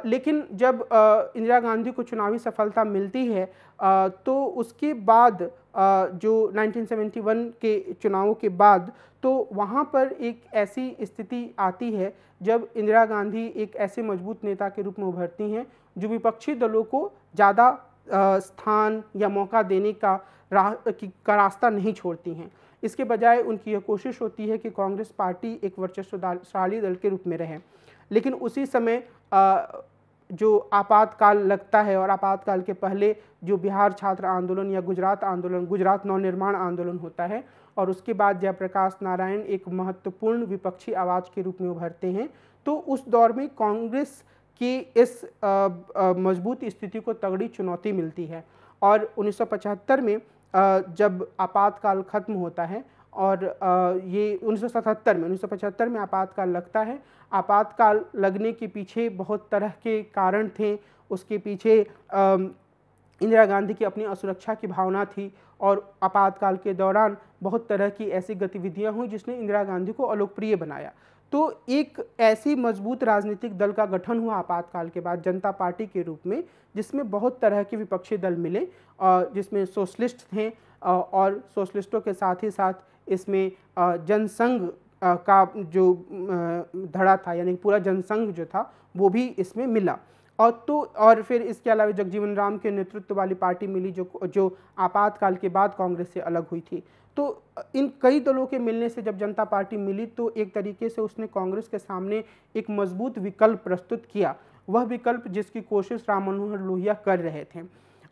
Speaker 2: लेकिन जब इंदिरा गांधी को चुनावी सफलता मिलती है तो उसके बाद जो 1971 के चुनावों के बाद, तो वहाँ पर एक ऐसी स्थिति आती है जब इंदिरा गांधी एक ऐसे मजबूत नेता के रूप में उभरती हैं जो विपक्षी दलों को ज़्यादा स्थान या मौका देने का रास्ता नहीं छोड़ती हैं। इसके बजाय उनकी यह कोशिश होती है कि कांग्रेस पार्टी एक वर्चस्वशाली दल के रूप में रहे। लेकिन उसी समय जो आपातकाल लगता है, और आपातकाल के पहले जो बिहार छात्र आंदोलन या गुजरात आंदोलन, गुजरात नवनिर्माण आंदोलन होता है, और उसके बाद जयप्रकाश नारायण एक महत्वपूर्ण विपक्षी आवाज़ के रूप में उभरते हैं। तो उस दौर में कांग्रेस की इस मजबूत स्थिति को तगड़ी चुनौती मिलती है। और 1975 में जब आपातकाल खत्म होता है, और ये 1975 में आपातकाल लगता है। आपातकाल लगने के पीछे बहुत तरह के कारण थे। उसके पीछे इंदिरा गांधी की अपनी असुरक्षा की भावना थी, और आपातकाल के दौरान बहुत तरह की ऐसी गतिविधियां हुई जिसने इंदिरा गांधी को अलोकप्रिय बनाया। तो एक ऐसी मजबूत राजनीतिक दल का गठन हुआ आपातकाल के बाद, जनता पार्टी के रूप में, जिसमें बहुत तरह के विपक्षी दल मिले, जिसमें सोशलिस्ट थे, और सोशलिस्टों के साथ ही साथ इसमें जनसंघ का जो धड़ा था, यानी पूरा जनसंघ जो था वो भी इसमें मिला। और फिर इसके अलावा जगजीवन राम के नेतृत्व वाली पार्टी मिली जो आपातकाल के बाद कांग्रेस से अलग हुई थी। तो इन कई दलों के मिलने से जब जनता पार्टी मिली तो एक तरीके से उसने कांग्रेस के सामने एक मजबूत विकल्प प्रस्तुत किया, वह विकल्प जिसकी कोशिश राम मनोहर लोहिया कर रहे थे।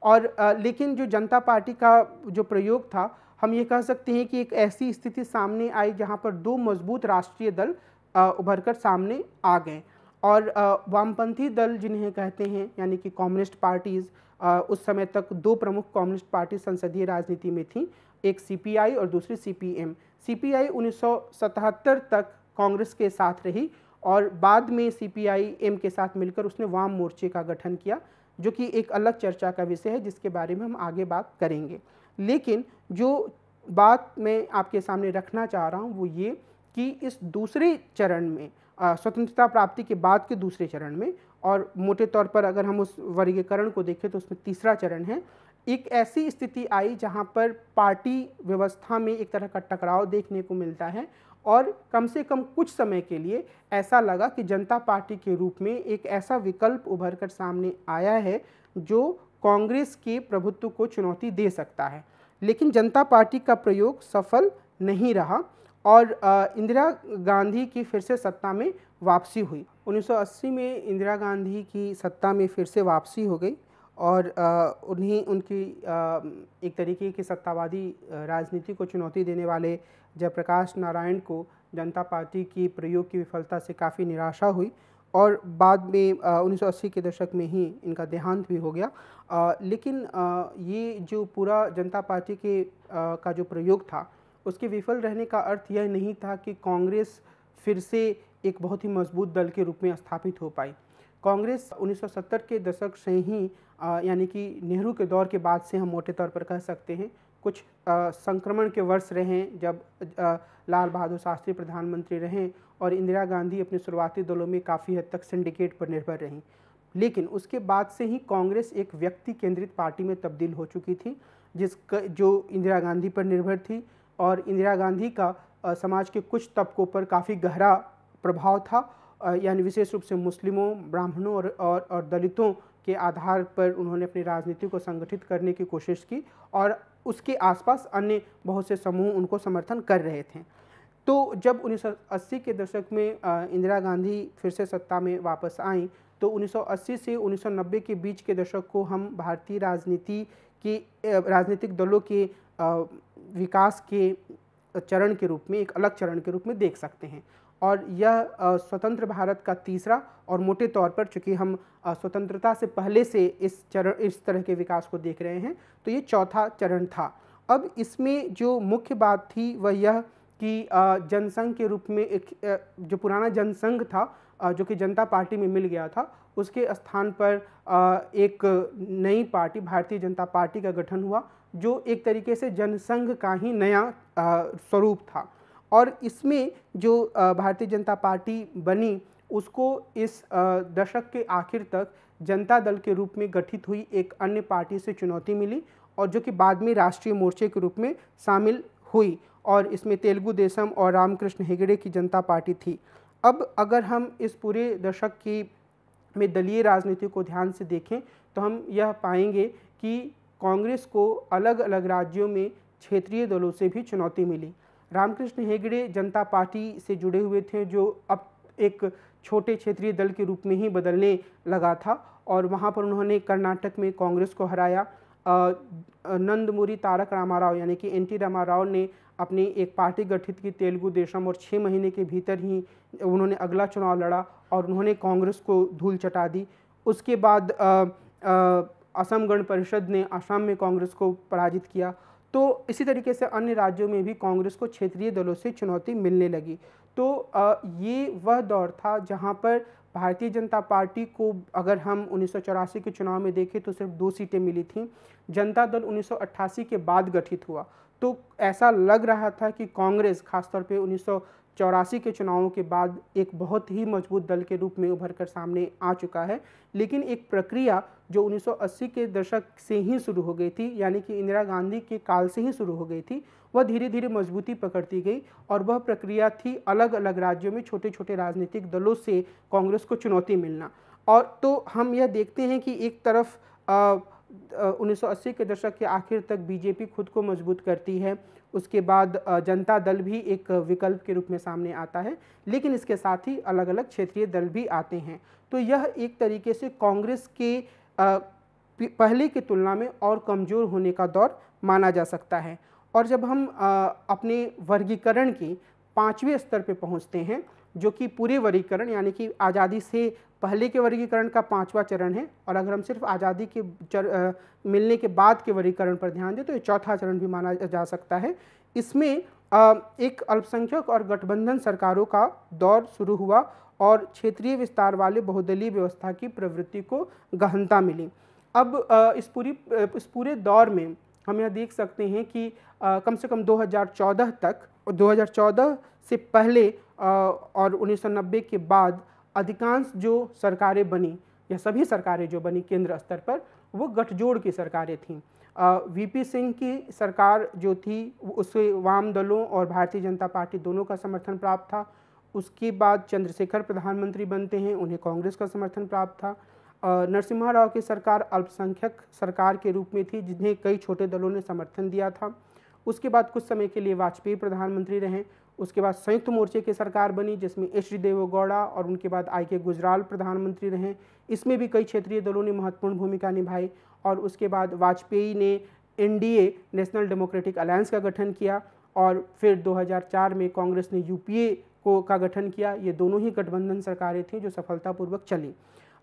Speaker 2: और लेकिन जो जनता पार्टी का जो प्रयोग था, हम ये कह सकते हैं कि एक ऐसी स्थिति सामने आई जहां पर दो मजबूत राष्ट्रीय दल उभरकर सामने आ गए। और वामपंथी दल जिन्हें कहते हैं, यानी कि कम्युनिस्ट पार्टीज़, उस समय तक दो प्रमुख कम्युनिस्ट पार्टी संसदीय राजनीति में थी, एक सीपीआई और दूसरी सीपीएम। सीपीआई 1977 तक कांग्रेस के साथ रही, और बाद में सीपीआई-एम के साथ मिलकर उसने वाम मोर्चे का गठन किया, जो कि एक अलग चर्चा का विषय है जिसके बारे में हम आगे बात करेंगे। लेकिन जो बात मैं आपके सामने रखना चाह रहा हूँ वो ये कि इस दूसरे चरण में, स्वतंत्रता प्राप्ति के बाद के दूसरे चरण में, और मोटे तौर पर अगर हम उस वर्गीकरण को देखें तो उसमें तीसरा चरण है, एक ऐसी स्थिति आई जहां पर पार्टी व्यवस्था में एक तरह का टकराव देखने को मिलता है, और कम से कम कुछ समय के लिए ऐसा लगा कि जनता पार्टी के रूप में एक ऐसा विकल्प उभर कर सामने आया है जो कांग्रेस के प्रभुत्व को चुनौती दे सकता है। लेकिन जनता पार्टी का प्रयोग सफल नहीं रहा, और इंदिरा गांधी की फिर से सत्ता में वापसी हुई। 1980 में इंदिरा गांधी की सत्ता में फिर से वापसी हो गई, और उनकी एक तरीके की सत्तावादी राजनीति को चुनौती देने वाले जयप्रकाश नारायण को जनता पार्टी की प्रयोग की विफलता से काफ़ी निराशा हुई और बाद में 1980 के दशक में ही इनका देहांत भी हो गया। लेकिन ये जो पूरा जनता पार्टी का जो प्रयोग था, उसके विफल रहने का अर्थ यह नहीं था कि कांग्रेस फिर से एक बहुत ही मजबूत दल के रूप में स्थापित हो पाई। कांग्रेस 1970 के दशक से ही यानी कि नेहरू के दौर के बाद से हम मोटे तौर पर कह सकते हैं कुछ संक्रमण के वर्ष रहे जब लाल बहादुर शास्त्री प्रधानमंत्री रहें और इंदिरा गांधी अपने शुरुआती दलों में काफ़ी हद तक सिंडिकेट पर निर्भर रहीं। लेकिन उसके बाद से ही कांग्रेस एक व्यक्ति केंद्रित पार्टी में तब्दील हो चुकी थी जो इंदिरा गांधी पर निर्भर थी और इंदिरा गांधी का समाज के कुछ तबकों पर काफ़ी गहरा प्रभाव था, यानी विशेष रूप से मुस्लिमों, ब्राह्मणों और दलितों के आधार पर उन्होंने अपनी राजनीति को संगठित करने की कोशिश की और उसके आसपास अन्य बहुत से समूह उनको समर्थन कर रहे थे। तो जब 1980 के दशक में इंदिरा गांधी फिर से सत्ता में वापस आईं, तो 1980 से 1990 के बीच के दशक को हम भारतीय राजनीतिक दलों के विकास के चरण के रूप में, एक अलग चरण के रूप में देख सकते हैं। और यह स्वतंत्र भारत का तीसरा और मोटे तौर पर, चूँकि हम स्वतंत्रता से पहले से इस तरह के विकास को देख रहे हैं, तो ये चौथा चरण था। अब इसमें जो मुख्य बात थी वह यह कि जनसंघ के रूप में जो पुराना जनसंघ था जो कि जनता पार्टी में मिल गया था, उसके स्थान पर एक नई पार्टी भारतीय जनता पार्टी का गठन हुआ, जो एक तरीके से जनसंघ का ही नया स्वरूप था। और इसमें जो भारतीय जनता पार्टी बनी, उसको इस दशक के आखिर तक जनता दल के रूप में गठित हुई एक अन्य पार्टी से चुनौती मिली और जो कि बाद में राष्ट्रीय मोर्चे के रूप में शामिल हुई और इसमें तेलुगु देशम और रामकृष्ण हेगड़े की जनता पार्टी थी। अब अगर हम इस पूरे दशक में दलीय राजनीति को ध्यान से देखें तो हम यह पाएंगे कि कांग्रेस को अलग अलग राज्यों में क्षेत्रीय दलों से भी चुनौती मिली। रामकृष्ण हेगड़े जनता पार्टी से जुड़े हुए थे, जो अब एक छोटे क्षेत्रीय दल के रूप में ही बदलने लगा था और वहाँ पर उन्होंने कर्नाटक में कांग्रेस को हराया। नंदमुरी तारक रामाराव यानी कि एन टी रामाराव ने अपनी एक पार्टी गठित की तेलुगु देशम और 6 महीने के भीतर ही उन्होंने अगला चुनाव लड़ा और उन्होंने कांग्रेस को धूल चटा दी। उसके बाद असम गण परिषद ने असम में कांग्रेस को पराजित किया। तो इसी तरीके से अन्य राज्यों में भी कांग्रेस को क्षेत्रीय दलों से चुनौती मिलने लगी। तो ये वह दौर था जहां पर भारतीय जनता पार्टी को, अगर हम 1984 के चुनाव में देखें तो सिर्फ 2 सीटें मिली थीं। जनता दल 1988 के बाद गठित हुआ, तो ऐसा लग रहा था कि कांग्रेस खासतौर पे 1984 के चुनावों के बाद एक बहुत ही मजबूत दल के रूप में उभर कर सामने आ चुका है। लेकिन एक प्रक्रिया जो 1980 के दशक से ही शुरू हो गई थी, यानी कि इंदिरा गांधी के काल से ही शुरू हो गई थी, वह धीरे धीरे मजबूती पकड़ती गई और वह प्रक्रिया थी अलग अलग राज्यों में छोटे छोटे राजनीतिक दलों से कांग्रेस को चुनौती मिलना। और तो हम यह देखते हैं कि एक तरफ 1980 के दशक के आखिर तक बीजेपी खुद को मजबूत करती है, उसके बाद जनता दल भी एक विकल्प के रूप में सामने आता है, लेकिन इसके साथ ही अलग अलग क्षेत्रीय दल भी आते हैं। तो यह एक तरीके से कांग्रेस के पहले की तुलना में और कमज़ोर होने का दौर माना जा सकता है। और जब हम अपने वर्गीकरण की 5वें स्तर पे पहुंचते हैं, जो कि पूरे वर्गीकरण यानी कि आज़ादी से पहले के वर्गीकरण का 5वां चरण है, और अगर हम सिर्फ आज़ादी के मिलने के बाद के वर्गीकरण पर ध्यान दें तो ये चौथा चरण भी माना जा सकता है। इसमें एक अल्पसंख्यक और गठबंधन सरकारों का दौर शुरू हुआ और क्षेत्रीय विस्तार वाले बहुदलीय व्यवस्था की प्रवृत्ति को गहनता मिली। अब इस पूरे दौर में हम यह देख सकते हैं कि कम से कम 2014 तक, 2014 से पहले और 1990 के बाद अधिकांश जो सरकारें बनी या सभी सरकारें जो बनी केंद्र स्तर पर, वो गठजोड़ की सरकारें थीं। वीपी सिंह की सरकार जो थी उसे वाम दलों और भारतीय जनता पार्टी दोनों का समर्थन प्राप्त था। उसके बाद चंद्रशेखर प्रधानमंत्री बनते हैं, उन्हें कांग्रेस का समर्थन प्राप्त था। नरसिम्हा राव की सरकार अल्पसंख्यक सरकार के रूप में थी, जिन्हें कई छोटे दलों ने समर्थन दिया था। उसके बाद कुछ समय के लिए वाजपेयी प्रधानमंत्री रहे। उसके बाद संयुक्त मोर्चे की सरकार बनी, जिसमें एच डी देवेगौड़ा और उनके बाद आई के गुजराल प्रधानमंत्री रहे। इसमें भी कई क्षेत्रीय दलों ने महत्वपूर्ण भूमिका निभाई। और उसके बाद वाजपेयी ने एनडीए, नेशनल डेमोक्रेटिक अलायंस का गठन किया और फिर 2004 में कांग्रेस ने यूपीए का गठन किया। ये दोनों ही गठबंधन सरकारें थीं जो सफलतापूर्वक चली।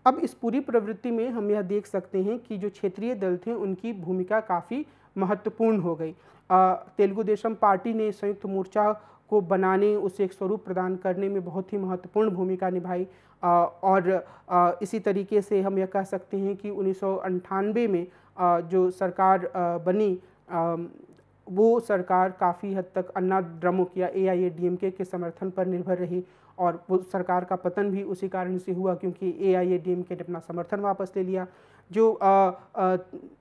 Speaker 2: अब इस पूरी प्रवृत्ति में हम यह देख सकते हैं कि जो क्षेत्रीय दल थे उनकी भूमिका काफ़ी महत्वपूर्ण हो गई। तेलुगु देशम पार्टी ने संयुक्त मोर्चा को बनाने, उसे एक स्वरूप प्रदान करने में बहुत ही महत्वपूर्ण भूमिका निभाई। और इसी तरीके से हम यह कह सकते हैं कि 1998 में जो सरकार बनी, वो सरकार काफ़ी हद तक अन्ना द्रमुक या AIADMK के समर्थन पर निर्भर रही, और वो सरकार का पतन भी उसी कारण से हुआ क्योंकि AIADMK ने अपना समर्थन वापस ले लिया। जो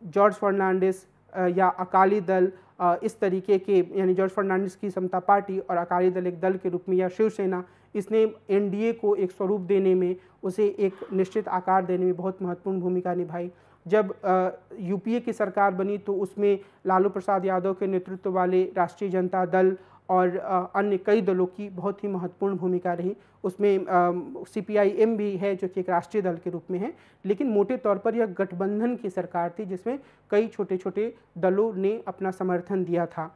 Speaker 2: जॉर्ज फर्नांडिस या अकाली दल इस तरीके के, यानी जॉर्ज फर्नांडिस की समता पार्टी और अकाली दल एक दल के रूप में, या शिवसेना, इसने NDA को एक स्वरूप देने में, उसे एक निश्चित आकार देने में बहुत महत्वपूर्ण भूमिका निभाई। जब यूपीए की सरकार बनी तो उसमें लालू प्रसाद यादव के नेतृत्व वाले राष्ट्रीय जनता दल और अन्य कई दलों की बहुत ही महत्वपूर्ण भूमिका रही। उसमें CPIM भी है जो कि एक राष्ट्रीय दल के रूप में है, लेकिन मोटे तौर पर यह गठबंधन की सरकार थी जिसमें कई छोटे छोटे दलों ने अपना समर्थन दिया था।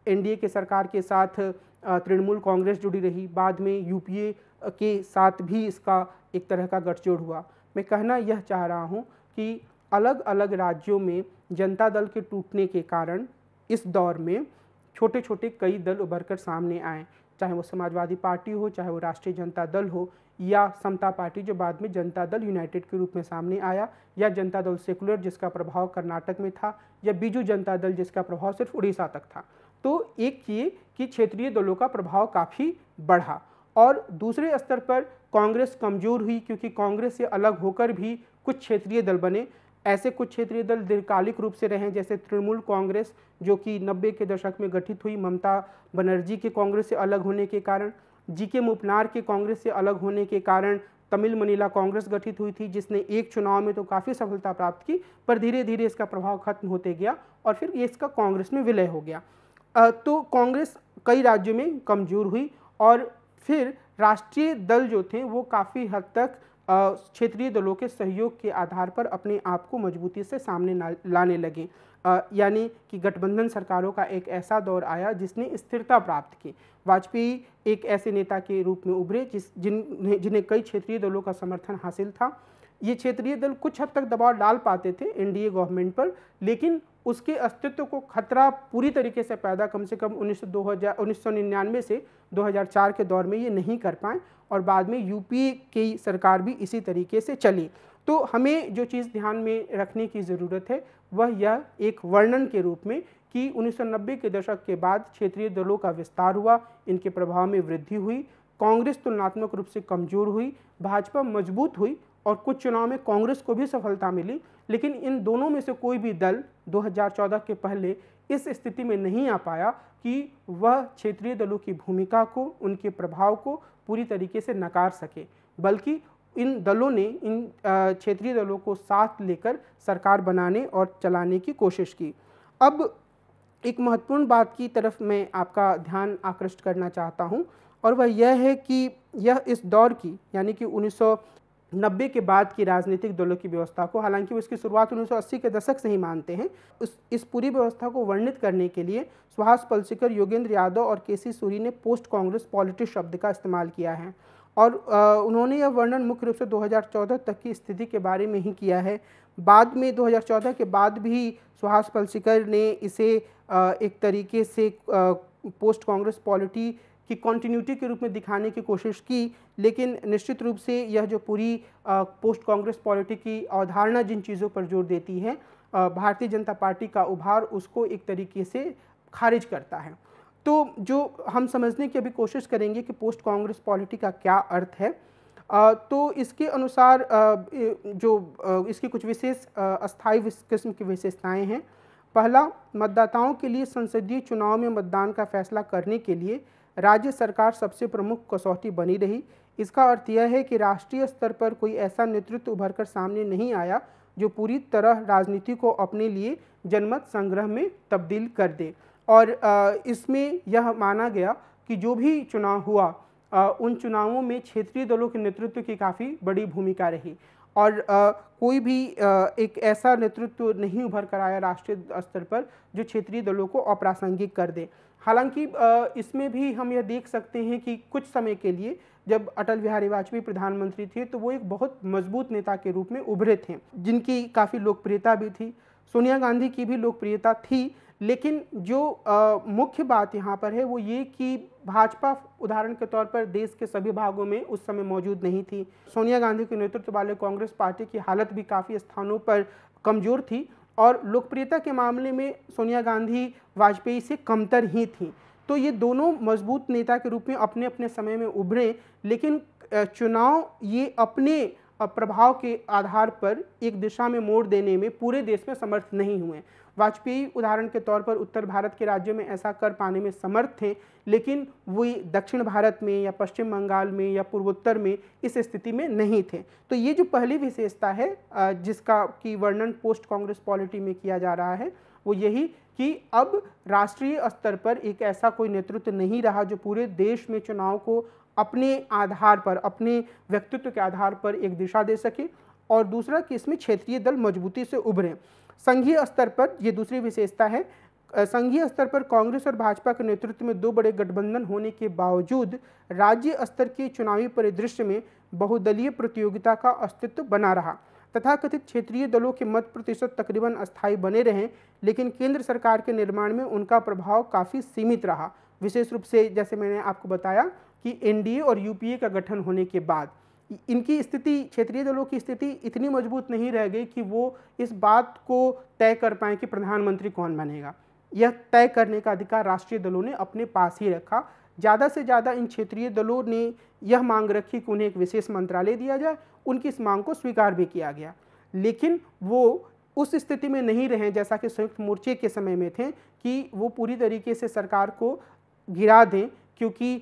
Speaker 2: NDA के सरकार के साथ तृणमूल कांग्रेस जुड़ी रही, बाद में यूपीए के साथ भी इसका एक तरह का गठजोड़ हुआ। मैं कहना यह चाह रहा हूँ कि अलग अलग राज्यों में जनता दल के टूटने के कारण इस दौर में छोटे छोटे कई दल उभर कर सामने आए, चाहे वो समाजवादी पार्टी हो, चाहे वो राष्ट्रीय जनता दल हो, या समता पार्टी जो बाद में जनता दल यूनाइटेड के रूप में सामने आया, या जनता दल सेकुलर जिसका प्रभाव कर्नाटक में था, या बीजू जनता दल जिसका प्रभाव सिर्फ उड़ीसा तक था। तो एक ये कि क्षेत्रीय दलों का प्रभाव काफ़ी बढ़ा, और दूसरे स्तर पर कांग्रेस कमज़ोर हुई क्योंकि कांग्रेस से अलग होकर भी कुछ क्षेत्रीय दल बने। ऐसे कुछ क्षेत्रीय दल दीर्घकालिक रूप से रहे, जैसे तृणमूल कांग्रेस जो कि 90 के दशक में गठित हुई ममता बनर्जी के कांग्रेस से अलग होने के कारण, GK मूपनार के कांग्रेस से अलग होने के कारण तमिल मनीला कांग्रेस गठित हुई थी, जिसने एक चुनाव में तो काफ़ी सफलता प्राप्त की, पर धीरे धीरे इसका प्रभाव खत्म होते गया और फिर ये इसका कांग्रेस में विलय हो गया। तो कांग्रेस कई राज्यों में कमज़ोर हुई, और फिर राष्ट्रीय दल जो थे वो काफ़ी हद तक क्षेत्रीय दलों के सहयोग के आधार पर अपने आप को मजबूती से सामने लाने लगे। यानी कि गठबंधन सरकारों का एक ऐसा दौर आया जिसने स्थिरता प्राप्त की। वाजपेयी एक ऐसे नेता के रूप में उभरे जिन्हें कई क्षेत्रीय दलों का समर्थन हासिल था। ये क्षेत्रीय दल कुछ हद तक दबाव डाल पाते थे NDA गवर्नमेंट पर, लेकिन उसके अस्तित्व को खतरा पूरी तरीके से पैदा कम से कम 1999 से 2004 के दौर में ये नहीं कर पाए, और बाद में यूपीए की सरकार भी इसी तरीके से चली। तो हमें जो चीज़ ध्यान में रखने की ज़रूरत है वह यह एक वर्णन के रूप में कि 1990 के दशक के बाद क्षेत्रीय दलों का विस्तार हुआ, इनके प्रभाव में वृद्धि हुई, कांग्रेस तुलनात्मक रूप से कमज़ोर हुई, भाजपा मजबूत हुई, और कुछ चुनाव में कांग्रेस को भी सफलता मिली। लेकिन इन दोनों में से कोई भी दल 2014 के पहले इस स्थिति में नहीं आ पाया कि वह क्षेत्रीय दलों की भूमिका को, उनके प्रभाव को पूरी तरीके से नकार सके, बल्कि इन दलों ने इन क्षेत्रीय दलों को साथ लेकर सरकार बनाने और चलाने की कोशिश की। अब एक महत्वपूर्ण बात की तरफ मैं आपका ध्यान आकृष्ट करना चाहता हूं, और वह यह है कि यह इस दौर की, यानी कि 1990 के बाद की राजनीतिक दलों की व्यवस्था को, हालांकि वो इसकी शुरुआत 1980 के दशक से ही मानते हैं, इस पूरी व्यवस्था को वर्णित करने के लिए सुहास पलसीकर, योगेंद्र यादव और KC सूरी ने पोस्ट कांग्रेस पॉलिटिक्स शब्द का इस्तेमाल किया है, और उन्होंने यह वर्णन मुख्य रूप से 2014 तक की स्थिति के बारे में ही किया है। बाद में 2014 के बाद भी सुहास पलसीकर ने इसे एक तरीके से पोस्ट कांग्रेस पॉलिटी की कॉन्टिन्यूटी के रूप में दिखाने की कोशिश की, लेकिन निश्चित रूप से यह जो पूरी पोस्ट कांग्रेस पॉलिटी की अवधारणा जिन चीज़ों पर जोर देती है, भारतीय जनता पार्टी का उभार उसको एक तरीके से खारिज करता है। तो जो हम समझने की अभी कोशिश करेंगे कि पोस्ट कांग्रेस पॉलिटी का क्या अर्थ है, तो इसके अनुसार इसकी कुछ विशेष अस्थायी किस्म की विशेषताएं हैं। पहला, मतदाताओं के लिए संसदीय चुनाव में मतदान का फैसला करने के लिए राज्य सरकार सबसे प्रमुख कसौटी बनी रही। इसका अर्थ यह है कि राष्ट्रीय स्तर पर कोई ऐसा नेतृत्व उभर कर सामने नहीं आया जो पूरी तरह राजनीति को अपने लिए जनमत संग्रह में तब्दील कर दे, और इसमें यह माना गया कि जो भी चुनाव हुआ उन चुनावों में क्षेत्रीय दलों के नेतृत्व की काफ़ी बड़ी भूमिका रही, और कोई भी एक ऐसा नेतृत्व नहीं उभर कर आया राष्ट्रीय स्तर पर जो क्षेत्रीय दलों को अप्रासंगिक कर दे। हालांकि इसमें भी हम यह देख सकते हैं कि कुछ समय के लिए जब अटल बिहारी वाजपेयी प्रधानमंत्री थे तो वो एक बहुत मजबूत नेता के रूप में उभरे थे, जिनकी काफ़ी लोकप्रियता भी थी। सोनिया गांधी की भी लोकप्रियता थी, लेकिन जो मुख्य बात यहाँ पर है वो ये कि भाजपा उदाहरण के तौर पर देश के सभी भागों में उस समय मौजूद नहीं थी। सोनिया गांधी के नेतृत्व वाले कांग्रेस पार्टी की हालत भी काफ़ी स्थानों पर कमज़ोर थी और लोकप्रियता के मामले में सोनिया गांधी वाजपेयी से कमतर ही थी। तो ये दोनों मजबूत नेता के रूप में अपने अपने समय में उभरे, लेकिन चुनाव ये अपने प्रभाव के आधार पर एक दिशा में मोड़ देने में पूरे देश में समर्थ नहीं हुए। वाजपेयी उदाहरण के तौर पर उत्तर भारत के राज्यों में ऐसा कर पाने में समर्थ थे, लेकिन वो दक्षिण भारत में या पश्चिम बंगाल में या पूर्वोत्तर में इस स्थिति में नहीं थे। तो ये जो पहली विशेषता है जिसका की वर्णन पोस्ट कांग्रेस पॉलिटी में किया जा रहा है वो यही कि अब राष्ट्रीय स्तर पर एक ऐसा कोई नेतृत्व नहीं रहा जो पूरे देश में चुनाव को अपने आधार पर, अपने व्यक्तित्व के आधार पर एक दिशा दे सके। और दूसरा कि इसमें क्षेत्रीय दल मजबूती से उभरे। संघीय स्तर पर ये दूसरी विशेषता है। संघीय स्तर पर कांग्रेस और भाजपा के नेतृत्व में दो बड़े गठबंधन होने के बावजूद राज्य स्तर के चुनावी परिदृश्य में बहुदलीय प्रतियोगिता का अस्तित्व बना रहा। तथाकथित क्षेत्रीय दलों के मत प्रतिशत तकरीबन अस्थायी बने रहे, लेकिन केंद्र सरकार के निर्माण में उनका प्रभाव काफ़ी सीमित रहा। विशेष रूप से जैसे मैंने आपको बताया कि एनडीए और यूपीए का गठन होने के बाद इनकी स्थिति, क्षेत्रीय दलों की स्थिति इतनी मजबूत नहीं रह गई कि वो इस बात को तय कर पाएँ कि प्रधानमंत्री कौन बनेगा। यह तय करने का अधिकार राष्ट्रीय दलों ने अपने पास ही रखा। ज़्यादा से ज़्यादा इन क्षेत्रीय दलों ने यह मांग रखी कि उन्हें एक विशेष मंत्रालय दिया जाए। उनकी इस मांग को स्वीकार भी किया गया, लेकिन वो उस स्थिति में नहीं रहे जैसा कि संयुक्त मोर्चे के समय में थे कि वो पूरी तरीके से सरकार को गिरा दें, क्योंकि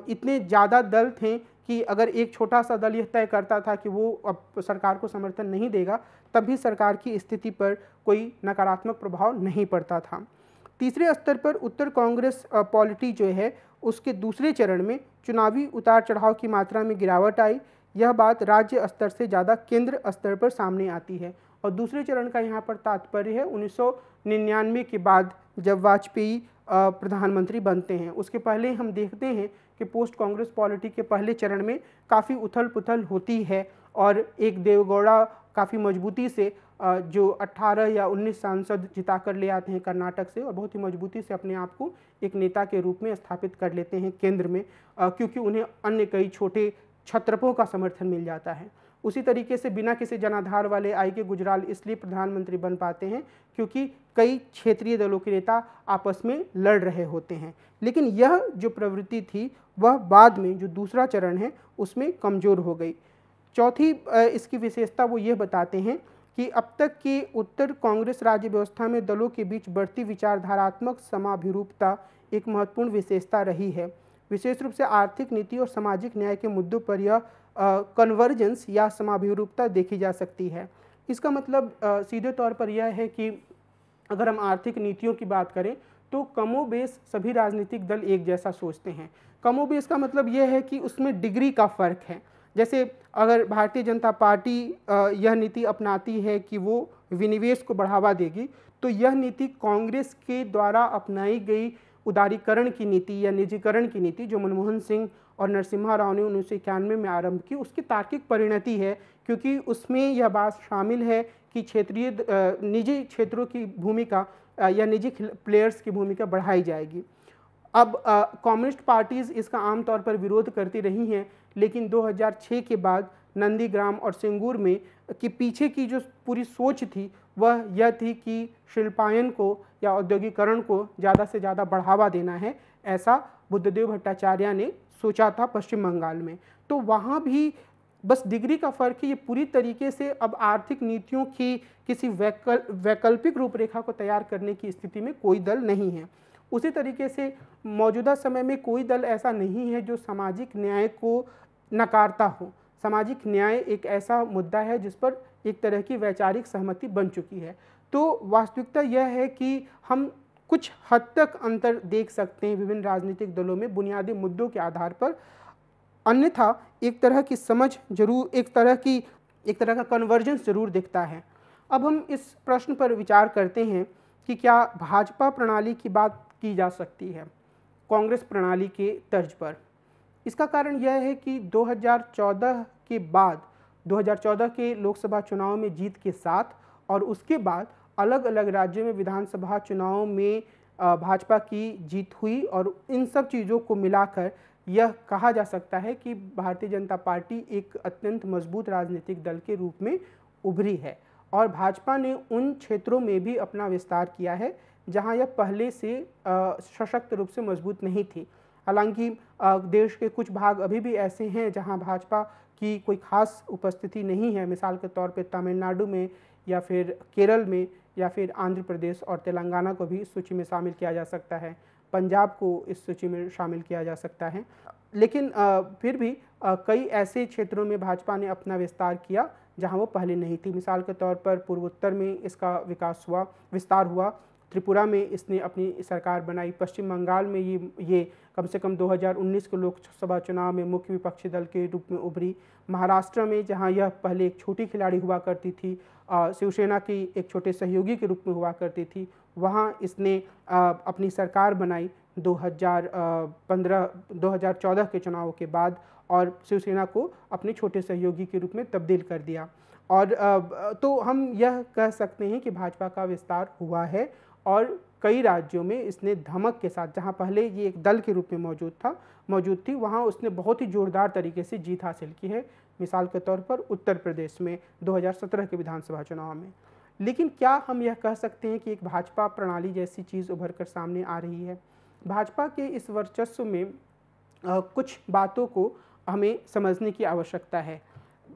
Speaker 2: इतने ज़्यादा दल थे कि अगर एक छोटा सा दल यह तय करता था कि वो अब सरकार को समर्थन नहीं देगा, तब भी सरकार की स्थिति पर कोई नकारात्मक प्रभाव नहीं पड़ता था। तीसरे स्तर पर उत्तर कांग्रेस पॉलिटी जो है उसके दूसरे चरण में चुनावी उतार चढ़ाव की मात्रा में गिरावट आई। यह बात राज्य स्तर से ज़्यादा केंद्र स्तर पर सामने आती है। और दूसरे चरण का यहाँ पर तात्पर्य है 1999 के बाद जब वाजपेयी प्रधानमंत्री बनते हैं। उसके पहले हम देखते हैं कि पोस्ट कांग्रेस पॉलिटी के पहले चरण में काफ़ी उथल पुथल होती है और एक देवेगौड़ा काफ़ी मजबूती से जो 18 या 19 सांसद जिता कर ले आते हैं कर्नाटक से और बहुत ही मजबूती से अपने आप को एक नेता के रूप में स्थापित कर लेते हैं केंद्र में, क्योंकि उन्हें अन्य कई छोटे छत्रपों का समर्थन मिल जाता है। उसी तरीके से बिना किसी जनाधार वाले आई के गुजराल इसलिए प्रधानमंत्री बन पाते हैं क्योंकि कई क्षेत्रीय दलों के नेता आपस में लड़ रहे होते हैं। लेकिन यह जो प्रवृत्ति थी वह बाद में जो दूसरा चरण है उसमें कमज़ोर हो गई। चौथी इसकी विशेषता वो ये बताते हैं कि अब तक की उत्तर कांग्रेस राज्य व्यवस्था में दलों के बीच बढ़ती विचारधारात्मक समाभिरूपता एक महत्वपूर्ण विशेषता रही है। विशेष रूप से आर्थिक नीति और सामाजिक न्याय के मुद्दों पर यह कन्वर्जेंस या समाभिरूपता देखी जा सकती है। इसका मतलब सीधे तौर पर यह है कि अगर हम आर्थिक नीतियों की बात करें तो कमोबेश सभी राजनीतिक दल एक जैसा सोचते हैं। कमोबेश का मतलब यह है कि उसमें डिग्री का फ़र्क है। जैसे अगर भारतीय जनता पार्टी यह नीति अपनाती है कि वो विनिवेश को बढ़ावा देगी, तो यह नीति कांग्रेस के द्वारा अपनाई गई उदारीकरण की नीति या निजीकरण की नीति जो मनमोहन सिंह और नरसिम्हा राव ने 1991 में आरंभ की, उसकी तार्किक परिणति है, क्योंकि उसमें यह बात शामिल है कि क्षेत्रीय निजी क्षेत्रों की भूमिका या निजी प्लेयर्स की भूमिका बढ़ाई जाएगी। अब कम्युनिस्ट पार्टीज़ इसका आमतौर पर विरोध करती रही हैं, लेकिन 2006 के बाद नंदीग्राम और सिंगूर में कि पीछे की जो पूरी सोच थी वह यह थी कि शिल्पायन को या औद्योगिकरण को ज़्यादा से ज़्यादा बढ़ावा देना है, ऐसा बुद्धदेव भट्टाचार्य ने सोचा था पश्चिम बंगाल में। तो वहाँ भी बस डिग्री का फ़र्क है। ये पूरी तरीके से अब आर्थिक नीतियों की किसी वैकल्पिक रूपरेखा को तैयार करने की स्थिति में कोई दल नहीं है। उसी तरीके से मौजूदा समय में कोई दल ऐसा नहीं है जो सामाजिक न्याय को नकारता हो। सामाजिक न्याय एक ऐसा मुद्दा है जिस पर एक तरह की वैचारिक सहमति बन चुकी है। तो वास्तविकता यह है कि हम कुछ हद तक अंतर देख सकते हैं विभिन्न राजनीतिक दलों में बुनियादी मुद्दों के आधार पर। अन्यथा एक तरह की समझ जरूर, एक तरह की एक तरह का कन्वर्जेंस जरूर दिखता है। अब हम इस प्रश्न पर विचार करते हैं कि क्या भाजपा प्रणाली की बात की जा सकती है कांग्रेस प्रणाली के तर्ज पर। इसका कारण यह है कि 2014 के बाद 2014 के लोकसभा चुनाव में जीत के साथ और उसके बाद अलग अलग राज्यों में विधानसभा चुनावों में भाजपा की जीत हुई और इन सब चीज़ों को मिलाकर यह कहा जा सकता है कि भारतीय जनता पार्टी एक अत्यंत मजबूत राजनीतिक दल के रूप में उभरी है और भाजपा ने उन क्षेत्रों में भी अपना विस्तार किया है जहां यह पहले से सशक्त रूप से मजबूत नहीं थी। हालांकि देश के कुछ भाग अभी भी ऐसे हैं जहां भाजपा की कोई खास उपस्थिति नहीं है, मिसाल के तौर पे तमिलनाडु में या फिर केरल में या फिर आंध्र प्रदेश और तेलंगाना को भी इस सूची में शामिल किया जा सकता है, पंजाब को इस सूची में शामिल किया जा सकता है। लेकिन फिर भी कई ऐसे क्षेत्रों में भाजपा ने अपना विस्तार किया जहां वो पहले नहीं थी। मिसाल के तौर पर पूर्वोत्तर में इसका विस्तार हुआ, त्रिपुरा में इसने अपनी सरकार बनाई, पश्चिम बंगाल में ये कम से कम 2019 के लोकसभा चुनाव में मुख्य विपक्षी दल के रूप में उभरी, महाराष्ट्र में जहां यह पहले एक छोटी खिलाड़ी हुआ करती थी, शिवसेना की एक छोटे सहयोगी के रूप में हुआ करती थी, वहां इसने अपनी सरकार बनाई 2014 के चुनाव के बाद और शिवसेना को अपने छोटे सहयोगी के रूप में तब्दील कर दिया। और तो हम यह कह सकते हैं कि भाजपा का विस्तार हुआ है और कई राज्यों में इसने धमक के साथ, जहां पहले ये एक दल के रूप में मौजूद थी, वहां उसने बहुत ही जोरदार तरीके से जीत हासिल की है। मिसाल के तौर पर उत्तर प्रदेश में 2017 के विधानसभा चुनाव में। लेकिन क्या हम यह कह सकते हैं कि एक भाजपा प्रणाली जैसी चीज़ उभर कर सामने आ रही है? भाजपा के इस वर्चस्व में कुछ बातों को हमें समझने की आवश्यकता है।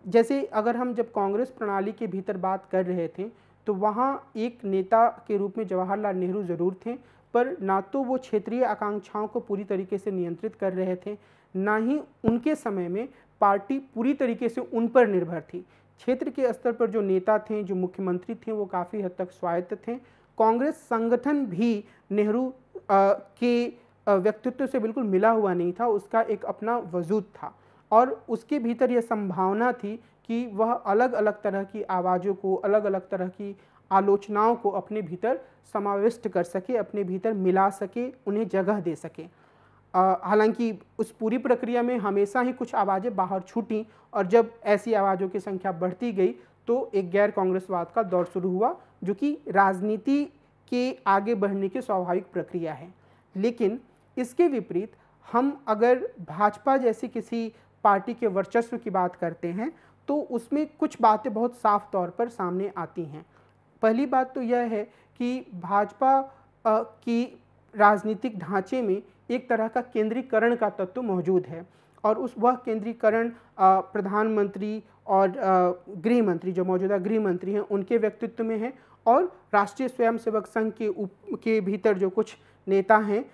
Speaker 2: जैसे अगर हम जब कांग्रेस प्रणाली के भीतर बात कर रहे थे तो वहाँ एक नेता के रूप में जवाहरलाल नेहरू ज़रूर थे, पर ना तो वो क्षेत्रीय आकांक्षाओं को पूरी तरीके से नियंत्रित कर रहे थे, ना ही उनके समय में पार्टी पूरी तरीके से उन पर निर्भर थी। क्षेत्र के स्तर पर जो नेता थे, जो मुख्यमंत्री थे, वो काफ़ी हद तक स्वायत्त थे। कांग्रेस संगठन भी नेहरू के व्यक्तित्व से बिल्कुल मिला हुआ नहीं था, उसका एक अपना वजूद था और उसके भीतर यह संभावना थी कि वह अलग अलग तरह की आवाज़ों को, अलग अलग तरह की आलोचनाओं को अपने भीतर समाविष्ट कर सके, अपने भीतर मिला सके, उन्हें जगह दे सके। हालांकि उस पूरी प्रक्रिया में हमेशा ही कुछ आवाज़ें बाहर छूटीं और जब ऐसी आवाज़ों की संख्या बढ़ती गई तो एक गैर कांग्रेसवाद का दौर शुरू हुआ, जो कि राजनीति के आगे बढ़ने की स्वाभाविक प्रक्रिया है। लेकिन इसके विपरीत हम अगर भाजपा जैसी किसी पार्टी के वर्चस्व की बात करते हैं तो उसमें कुछ बातें बहुत साफ तौर पर सामने आती हैं। पहली बात तो यह है कि भाजपा की राजनीतिक ढांचे में एक तरह का केंद्रीकरण का तत्व मौजूद है और वह केंद्रीकरण प्रधानमंत्री और गृह मंत्री, जो मौजूदा गृह मंत्री हैं, उनके व्यक्तित्व में है और राष्ट्रीय स्वयंसेवक संघ के भीतर जो कुछ नेता हैं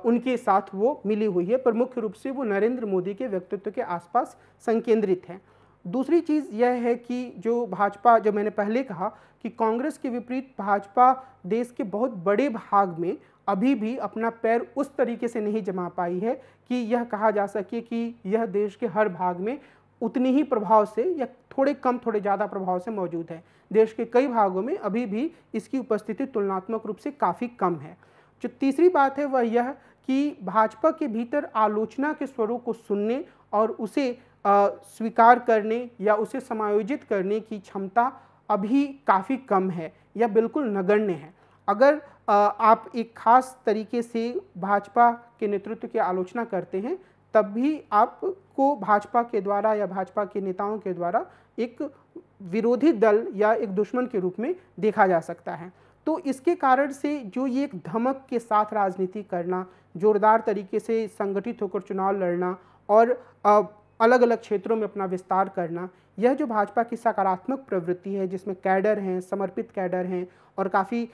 Speaker 2: उनके साथ वो मिली हुई है, पर मुख्य रूप से वो नरेंद्र मोदी के व्यक्तित्व के आसपास संकेंद्रित है। दूसरी चीज़ यह है कि जो भाजपा, जो मैंने पहले कहा कि कांग्रेस के विपरीत भाजपा देश के बहुत बड़े भाग में अभी भी अपना पैर उस तरीके से नहीं जमा पाई है कि यह कहा जा सके कि यह देश के हर भाग में उतनी ही प्रभाव से या थोड़े कम थोड़े ज़्यादा प्रभाव से मौजूद है। देश के कई भागों में अभी भी इसकी उपस्थिति तुलनात्मक रूप से काफ़ी कम है। जो तीसरी बात है वह यह कि भाजपा के भीतर आलोचना के स्वरों को सुनने और उसे स्वीकार करने या उसे समायोजित करने की क्षमता अभी काफ़ी कम है या बिल्कुल नगण्य है। अगर आप एक खास तरीके से भाजपा के नेतृत्व की आलोचना करते हैं तब भी आपको भाजपा के द्वारा या भाजपा के नेताओं के द्वारा एक विरोधी दल या एक दुश्मन के रूप में देखा जा सकता है। तो इसके कारण से जो ये एक धमक के साथ राजनीति करना, जोरदार तरीके से संगठित होकर चुनाव लड़ना और अलग अलग क्षेत्रों में अपना विस्तार करना, यह जो भाजपा की सकारात्मक प्रवृत्ति है जिसमें कैडर हैं, समर्पित कैडर हैं और काफ़ी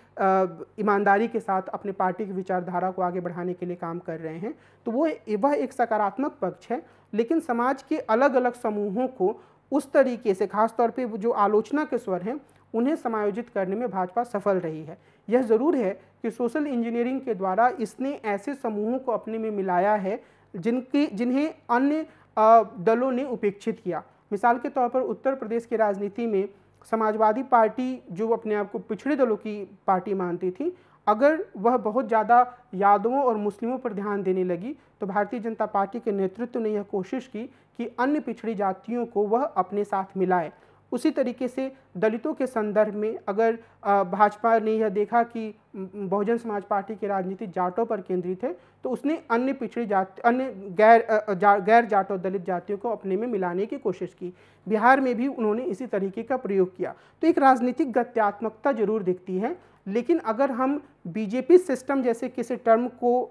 Speaker 2: ईमानदारी के साथ अपने पार्टी की विचारधारा को आगे बढ़ाने के लिए काम कर रहे हैं, तो वह एक सकारात्मक पक्ष है। लेकिन समाज के अलग अलग समूहों को उस तरीके से, खासतौर पे जो आलोचना के स्वर हैं, उन्हें समायोजित करने में भाजपा सफल रही है। यह ज़रूर है कि सोशल इंजीनियरिंग के द्वारा इसने ऐसे समूहों को अपने में मिलाया है जिन्हें अन्य दलों ने उपेक्षित किया। मिसाल के तौर पर उत्तर प्रदेश की राजनीति में समाजवादी पार्टी, जो अपने आप को पिछड़े दलों की पार्टी मानती थी, अगर वह बहुत ज़्यादा यादवों और मुस्लिमों पर ध्यान देने लगी तो भारतीय जनता पार्टी के नेतृत्व ने यह कोशिश की कि अन्य पिछड़ी जातियों को वह अपने साथ मिलाए। उसी तरीके से दलितों के संदर्भ में अगर भाजपा ने यह देखा कि बहुजन समाज पार्टी की राजनीति जाटों पर केंद्रित है, तो उसने अन्य पिछड़ी जाति, अन्य गैर जाट और दलित जातियों को अपने में मिलाने की कोशिश की। बिहार में भी उन्होंने इसी तरीके का प्रयोग किया। तो एक राजनीतिक गत्यात्मकता जरूर दिखती है, लेकिन अगर हम बीजेपी सिस्टम जैसे किसी टर्म को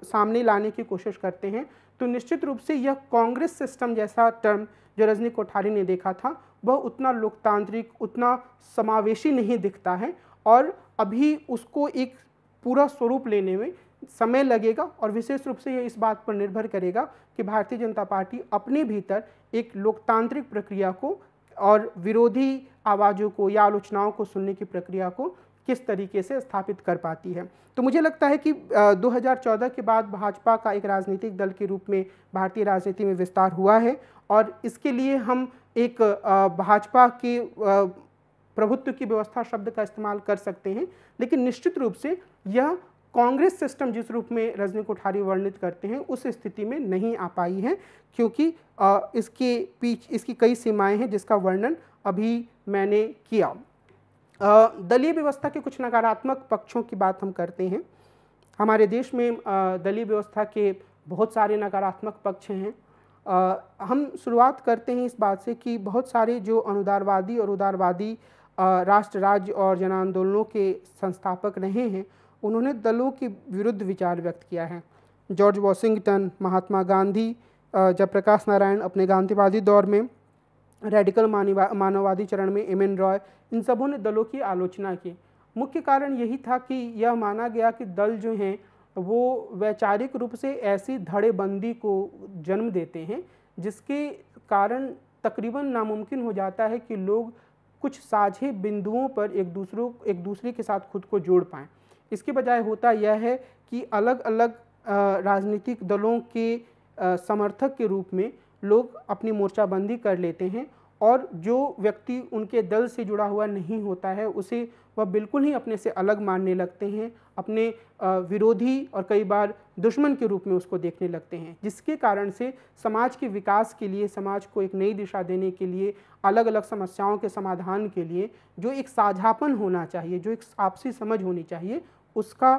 Speaker 2: सामने लाने की कोशिश करते हैं तो निश्चित रूप से यह कांग्रेस सिस्टम जैसा टर्म जो रजनी कोठारी ने देखा था वह उतना लोकतांत्रिक, उतना समावेशी नहीं दिखता है, और अभी उसको एक पूरा स्वरूप लेने में समय लगेगा। और विशेष रूप से यह इस बात पर निर्भर करेगा कि भारतीय जनता पार्टी अपने भीतर एक लोकतांत्रिक प्रक्रिया को और विरोधी आवाज़ों को या आलोचनाओं को सुनने की प्रक्रिया को किस तरीके से स्थापित कर पाती है। तो मुझे लगता है कि 2014 के बाद भाजपा का एक राजनीतिक दल के रूप में भारतीय राजनीति में विस्तार हुआ है, और इसके लिए हम एक भाजपा के प्रभुत्व की व्यवस्था शब्द का इस्तेमाल कर सकते हैं, लेकिन निश्चित रूप से यह कांग्रेस सिस्टम जिस रूप में रजनी कोठारी वर्णित करते हैं उस स्थिति में नहीं आ पाई है, क्योंकि इसकी कई सीमाएं हैं जिसका वर्णन अभी मैंने किया। दलीय व्यवस्था के कुछ नकारात्मक पक्षों की बात हम करते हैं। हमारे देश में दलीय व्यवस्था के बहुत सारे नकारात्मक पक्ष हैं। हम शुरुआत करते हैं इस बात से कि बहुत सारे जो अनुदारवादी और उदारवादी राष्ट्र राज्य और जन आंदोलनों के संस्थापक रहे हैं, उन्होंने दलों के विरुद्ध विचार व्यक्त किया है। जॉर्ज वॉशिंगटन, महात्मा गांधी, जयप्रकाश नारायण अपने गांधीवादी दौर में, रेडिकल मानववादी चरण में एम.एन. रॉय, इन सबों ने दलों की आलोचना की। मुख्य कारण यही था कि यह माना गया कि दल जो हैं वो वैचारिक रूप से ऐसी धड़ेबंदी को जन्म देते हैं जिसके कारण तकरीबन नामुमकिन हो जाता है कि लोग कुछ साझे बिंदुओं पर एक दूसरे के साथ खुद को जोड़ पाएँ। इसके बजाय होता यह है कि अलग अलग राजनीतिक दलों के समर्थक के रूप में लोग अपनी मोर्चाबंदी कर लेते हैं, और जो व्यक्ति उनके दल से जुड़ा हुआ नहीं होता है उसे वह बिल्कुल ही अपने से अलग मानने लगते हैं, अपने विरोधी और कई बार दुश्मन के रूप में उसको देखने लगते हैं, जिसके कारण से समाज के विकास के लिए, समाज को एक नई दिशा देने के लिए, अलग अलग समस्याओं के समाधान के लिए जो एक साझापन होना चाहिए, जो एक आपसी समझ होनी चाहिए, उसका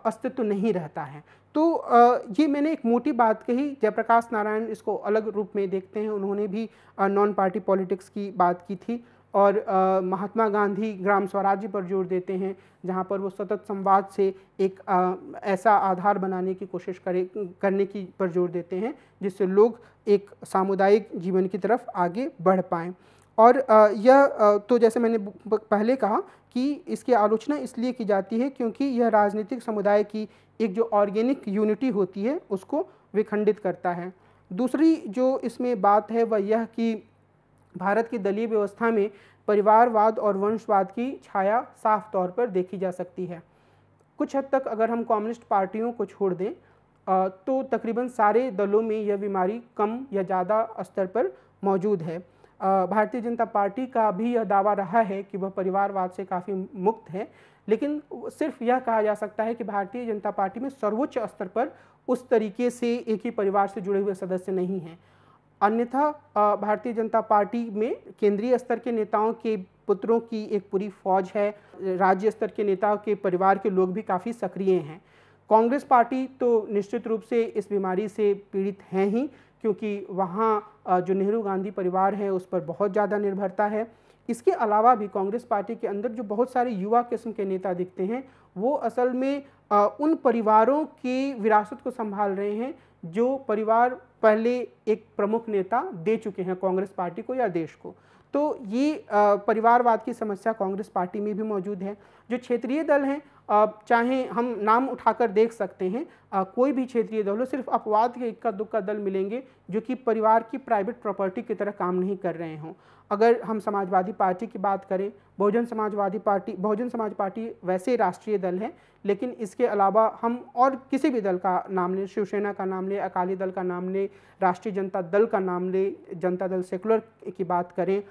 Speaker 2: अस्तित्व नहीं रहता है। तो ये मैंने एक मोटी बात कही। जयप्रकाश नारायण इसको अलग रूप में देखते हैं, उन्होंने भी नॉन पार्टी पॉलिटिक्स की बात की थी, और महात्मा गांधी ग्राम स्वराज्य पर जोर देते हैं, जहाँ पर वो सतत संवाद से एक ऐसा आधार बनाने की कोशिश करने की पर जोर देते हैं जिससे लोग एक सामुदायिक जीवन की तरफ आगे बढ़ पाएँ। और यह तो जैसे मैंने पहले कहा कि इसकी आलोचना इसलिए की जाती है क्योंकि यह राजनीतिक समुदाय की एक जो ऑर्गेनिक यूनिटी होती है उसको विखंडित करता है। दूसरी जो इसमें बात है वह यह कि भारत की दलीय व्यवस्था में परिवारवाद और वंशवाद की छाया साफ तौर पर देखी जा सकती है। कुछ हद तक अगर हम कम्युनिस्ट पार्टियों को छोड़ दें तो तकरीबन सारे दलों में यह बीमारी कम या ज़्यादा स्तर पर मौजूद है। भारतीय जनता पार्टी का भी यह दावा रहा है कि वह परिवारवाद से काफ़ी मुक्त है, लेकिन सिर्फ यह कहा जा सकता है कि भारतीय जनता पार्टी में सर्वोच्च स्तर पर उस तरीके से एक ही परिवार से जुड़े हुए सदस्य नहीं हैं। अन्यथा भारतीय जनता पार्टी में केंद्रीय स्तर के नेताओं के पुत्रों की एक पूरी फौज है, राज्य स्तर के नेताओं के परिवार के लोग भी काफ़ी सक्रिय हैं। कांग्रेस पार्टी तो निश्चित रूप से इस बीमारी से पीड़ित हैं ही, क्योंकि वहाँ जो नेहरू गांधी परिवार है उस पर बहुत ज़्यादा निर्भरता है। इसके अलावा भी कांग्रेस पार्टी के अंदर जो बहुत सारे युवा किस्म के नेता दिखते हैं वो असल में उन परिवारों की विरासत को संभाल रहे हैं जो परिवार पहले एक प्रमुख नेता दे चुके हैं कांग्रेस पार्टी को या देश को। तो ये परिवारवाद की समस्या कांग्रेस पार्टी में भी मौजूद है। जो क्षेत्रीय दल हैं चाहे हम नाम उठाकर देख सकते हैं, कोई भी क्षेत्रीय दल हो, सिर्फ अपवाद के इक्का दुक्का दल मिलेंगे जो कि परिवार की प्राइवेट प्रॉपर्टी की तरह काम नहीं कर रहे हों। अगर हम समाजवादी पार्टी की बात करें, बहुजन समाज पार्टी वैसे राष्ट्रीय दल है, लेकिन इसके अलावा हम और किसी भी दल का नाम लें, शिवसेना का नाम लें, अकाली दल का नाम लें, राष्ट्रीय जनता दल का नाम लें, जनता दल सेकुलर की बात करें,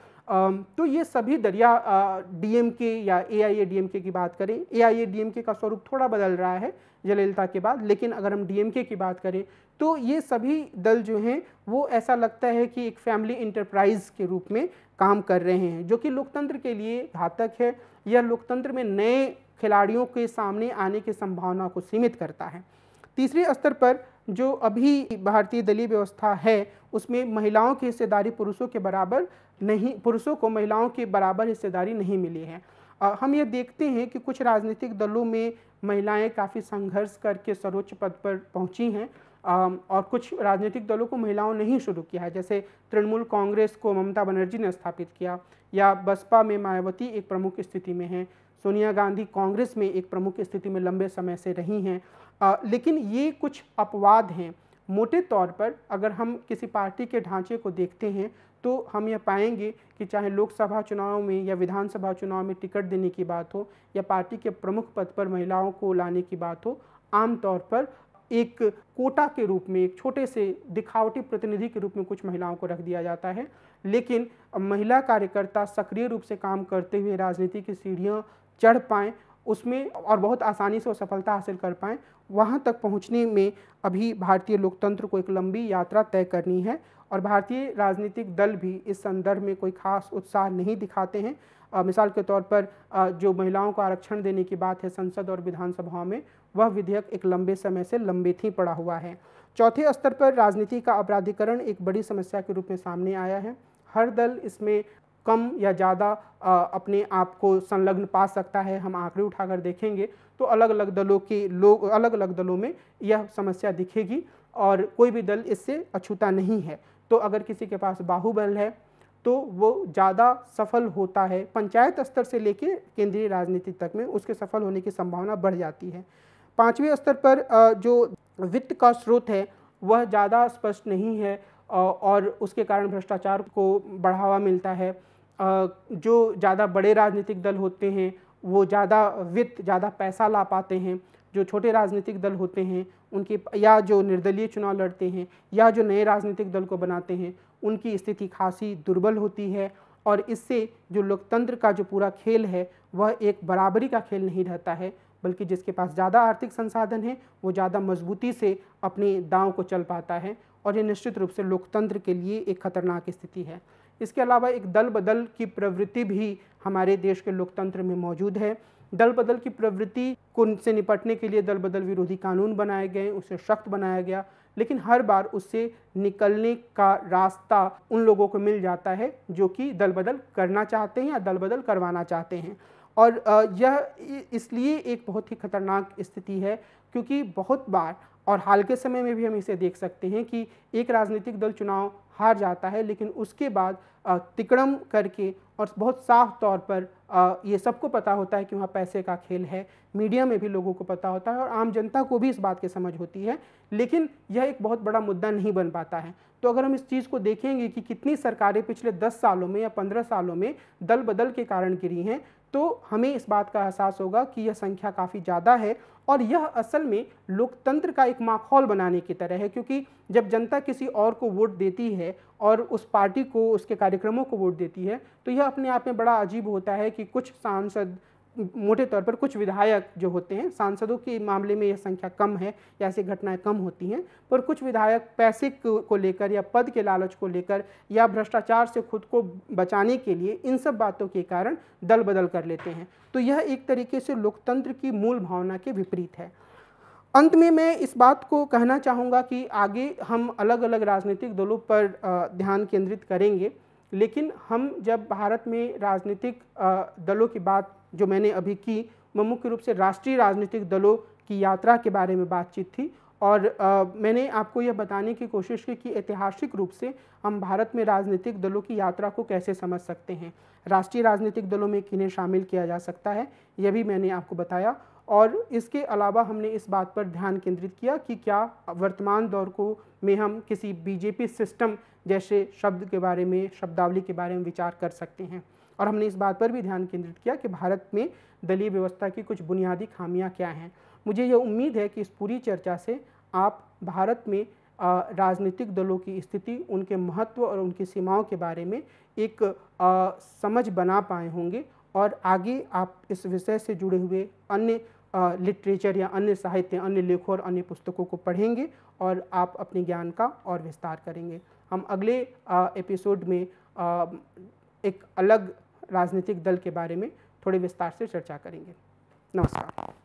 Speaker 2: तो ये सभी दल, या डीएमके या एआईएडीएमके की बात करें, एआईएडीएमके का स्वरूप थोड़ा बदल रहा है जयललिता के बाद, लेकिन अगर हम डीएमके की बात करें तो ये सभी दल जो हैं वो ऐसा लगता है कि एक फैमिली इंटरप्राइज के रूप में काम कर रहे हैं, जो कि लोकतंत्र के लिए घातक है। यह लोकतंत्र में नए खिलाड़ियों के सामने आने की संभावना को सीमित करता है। तीसरे स्तर पर जो अभी भारतीय दलीय व्यवस्था है उसमें महिलाओं की हिस्सेदारी पुरुषों के बराबर नहीं, पुरुषों को महिलाओं के बराबर हिस्सेदारी नहीं मिली है। हम ये देखते हैं कि कुछ राजनीतिक दलों में महिलाएं काफ़ी संघर्ष करके सर्वोच्च पद पर पहुंची हैं, और कुछ राजनीतिक दलों को महिलाओं ने ही शुरू किया है, जैसे तृणमूल कांग्रेस को ममता बनर्जी ने स्थापित किया, या बसपा में मायावती एक प्रमुख स्थिति में हैं, सोनिया गांधी कांग्रेस में एक प्रमुख स्थिति में लंबे समय से रही हैं। लेकिन ये कुछ अपवाद हैं। मोटे तौर पर अगर हम किसी पार्टी के ढांचे को देखते हैं तो हम यह पाएंगे कि चाहे लोकसभा चुनाव में या विधानसभा चुनाव में टिकट देने की बात हो या पार्टी के प्रमुख पद पर महिलाओं को लाने की बात हो, आमतौर पर एक कोटा के रूप में, एक छोटे से दिखावटी प्रतिनिधि के रूप में कुछ महिलाओं को रख दिया जाता है। लेकिन महिला कार्यकर्ता सक्रिय रूप से काम करते हुए राजनीति की सीढ़ियाँ चढ़ पाएँ उसमें, और बहुत आसानी से वो सफलता हासिल कर पाएँ, वहाँ तक पहुँचने में अभी भारतीय लोकतंत्र को एक लंबी यात्रा तय करनी है। और भारतीय राजनीतिक दल भी इस संदर्भ में कोई खास उत्साह नहीं दिखाते हैं। मिसाल के तौर पर जो महिलाओं को आरक्षण देने की बात है संसद और विधानसभाओं में, वह विधेयक एक लंबे समय से लंबित ही पड़ा हुआ है। चौथे स्तर पर राजनीति का अपराधीकरण एक बड़ी समस्या के रूप में सामने आया है। हर दल इसमें कम या ज़्यादा अपने आप को संलग्न पा सकता है। हम आंकड़े उठाकर देखेंगे तो अलग अलग दलों के लोग, अलग अलग दलों में यह समस्या दिखेगी और कोई भी दल इससे अछूता नहीं है। तो अगर किसी के पास बाहुबल है तो वो ज़्यादा सफल होता है, पंचायत स्तर से लेकर केंद्रीय राजनीति तक में उसके सफल होने की संभावना बढ़ जाती है। पांचवें स्तर पर जो वित्त का स्रोत है वह ज़्यादा स्पष्ट नहीं है और उसके कारण भ्रष्टाचार को बढ़ावा मिलता है। जो ज़्यादा बड़े राजनीतिक दल होते हैं वो ज़्यादा वित्त, ज़्यादा पैसा ला पाते हैं। जो छोटे राजनीतिक दल होते हैं उनके, या जो निर्दलीय चुनाव लड़ते हैं या जो नए राजनीतिक दल को बनाते हैं, उनकी स्थिति खासी दुर्बल होती है और इससे जो लोकतंत्र का जो पूरा खेल है वह एक बराबरी का खेल नहीं रहता है, बल्कि जिसके पास ज़्यादा आर्थिक संसाधन है वो ज़्यादा मजबूती से अपने दांव को चल पाता है और ये निश्चित रूप से लोकतंत्र के लिए एक खतरनाक स्थिति है। इसके अलावा एक दल बदल की प्रवृत्ति भी हमारे देश के लोकतंत्र में मौजूद है। दल बदल की प्रवृत्ति को से निपटने के लिए दल बदल विरोधी कानून बनाए गए, उसे सख्त बनाया गया, लेकिन हर बार उससे निकलने का रास्ता उन लोगों को मिल जाता है जो कि दल बदल करना चाहते हैं या दल बदल करवाना चाहते हैं। और यह इसलिए एक बहुत ही खतरनाक स्थिति है क्योंकि बहुत बार, और हाल के समय में भी हम इसे देख सकते हैं कि एक राजनीतिक दल चुनाव हार जाता है लेकिन उसके बाद तिकड़म करके और बहुत साफ तौर पर ये सबको पता होता है कि वहाँ पैसे का खेल है, मीडिया में भी लोगों को पता होता है और आम जनता को भी इस बात की समझ होती है, लेकिन यह एक बहुत बड़ा मुद्दा नहीं बन पाता है। तो अगर हम इस चीज़ को देखेंगे कि कितनी सरकारें पिछले 10 सालों में या 15 सालों में दल बदल के कारण गिरी हैं, तो हमें इस बात का एहसास होगा कि यह संख्या काफ़ी ज़्यादा है और यह असल में लोकतंत्र का एक माहौल बनाने की तरह है, क्योंकि जब जनता किसी और को वोट देती है और उस पार्टी को, उसके कार्यक्रमों को वोट देती है, तो यह अपने आप में बड़ा अजीब होता है कि कुछ सांसद, मोटे तौर पर कुछ विधायक जो होते हैं, सांसदों के मामले में यह संख्या कम है या ऐसी घटनाएं कम होती हैं, पर कुछ विधायक पैसे को लेकर या पद के लालच को लेकर या भ्रष्टाचार से खुद को बचाने के लिए इन सब बातों के कारण दल बदल कर लेते हैं। तो यह एक तरीके से लोकतंत्र की मूल भावना के विपरीत है। अंत में मैं इस बात को कहना चाहूँगा कि आगे हम अलग अलग राजनीतिक दलों पर ध्यान केंद्रित करेंगे, लेकिन हम जब भारत में राजनीतिक दलों की बात जो मैंने अभी की, वह मुख्य रूप से राष्ट्रीय राजनीतिक दलों की यात्रा के बारे में बातचीत थी और मैंने आपको यह बताने की कोशिश की कि ऐतिहासिक रूप से हम भारत में राजनीतिक दलों की यात्रा को कैसे समझ सकते हैं, राष्ट्रीय राजनीतिक दलों में किन्हें शामिल किया जा सकता है, यह भी मैंने आपको बताया। और इसके अलावा हमने इस बात पर ध्यान केंद्रित किया कि क्या वर्तमान दौर को में हम किसी बीजेपी सिस्टम जैसे शब्द के बारे में, शब्दावली के बारे में विचार कर सकते हैं। और हमने इस बात पर भी ध्यान केंद्रित किया कि भारत में दलीय व्यवस्था की कुछ बुनियादी खामियां क्या हैं। मुझे ये उम्मीद है कि इस पूरी चर्चा से आप भारत में राजनीतिक दलों की स्थिति, उनके महत्व और उनकी सीमाओं के बारे में एक समझ बना पाए होंगे और आगे आप इस विषय से जुड़े हुए अन्य लिटरेचर या अन्य साहित्य, अन्य लेखों और अन्य पुस्तकों को पढ़ेंगे और आप अपने ज्ञान का और विस्तार करेंगे। हम अगले एपिसोड में एक अलग राजनीतिक दल के बारे में थोड़े विस्तार से चर्चा करेंगे। नमस्कार।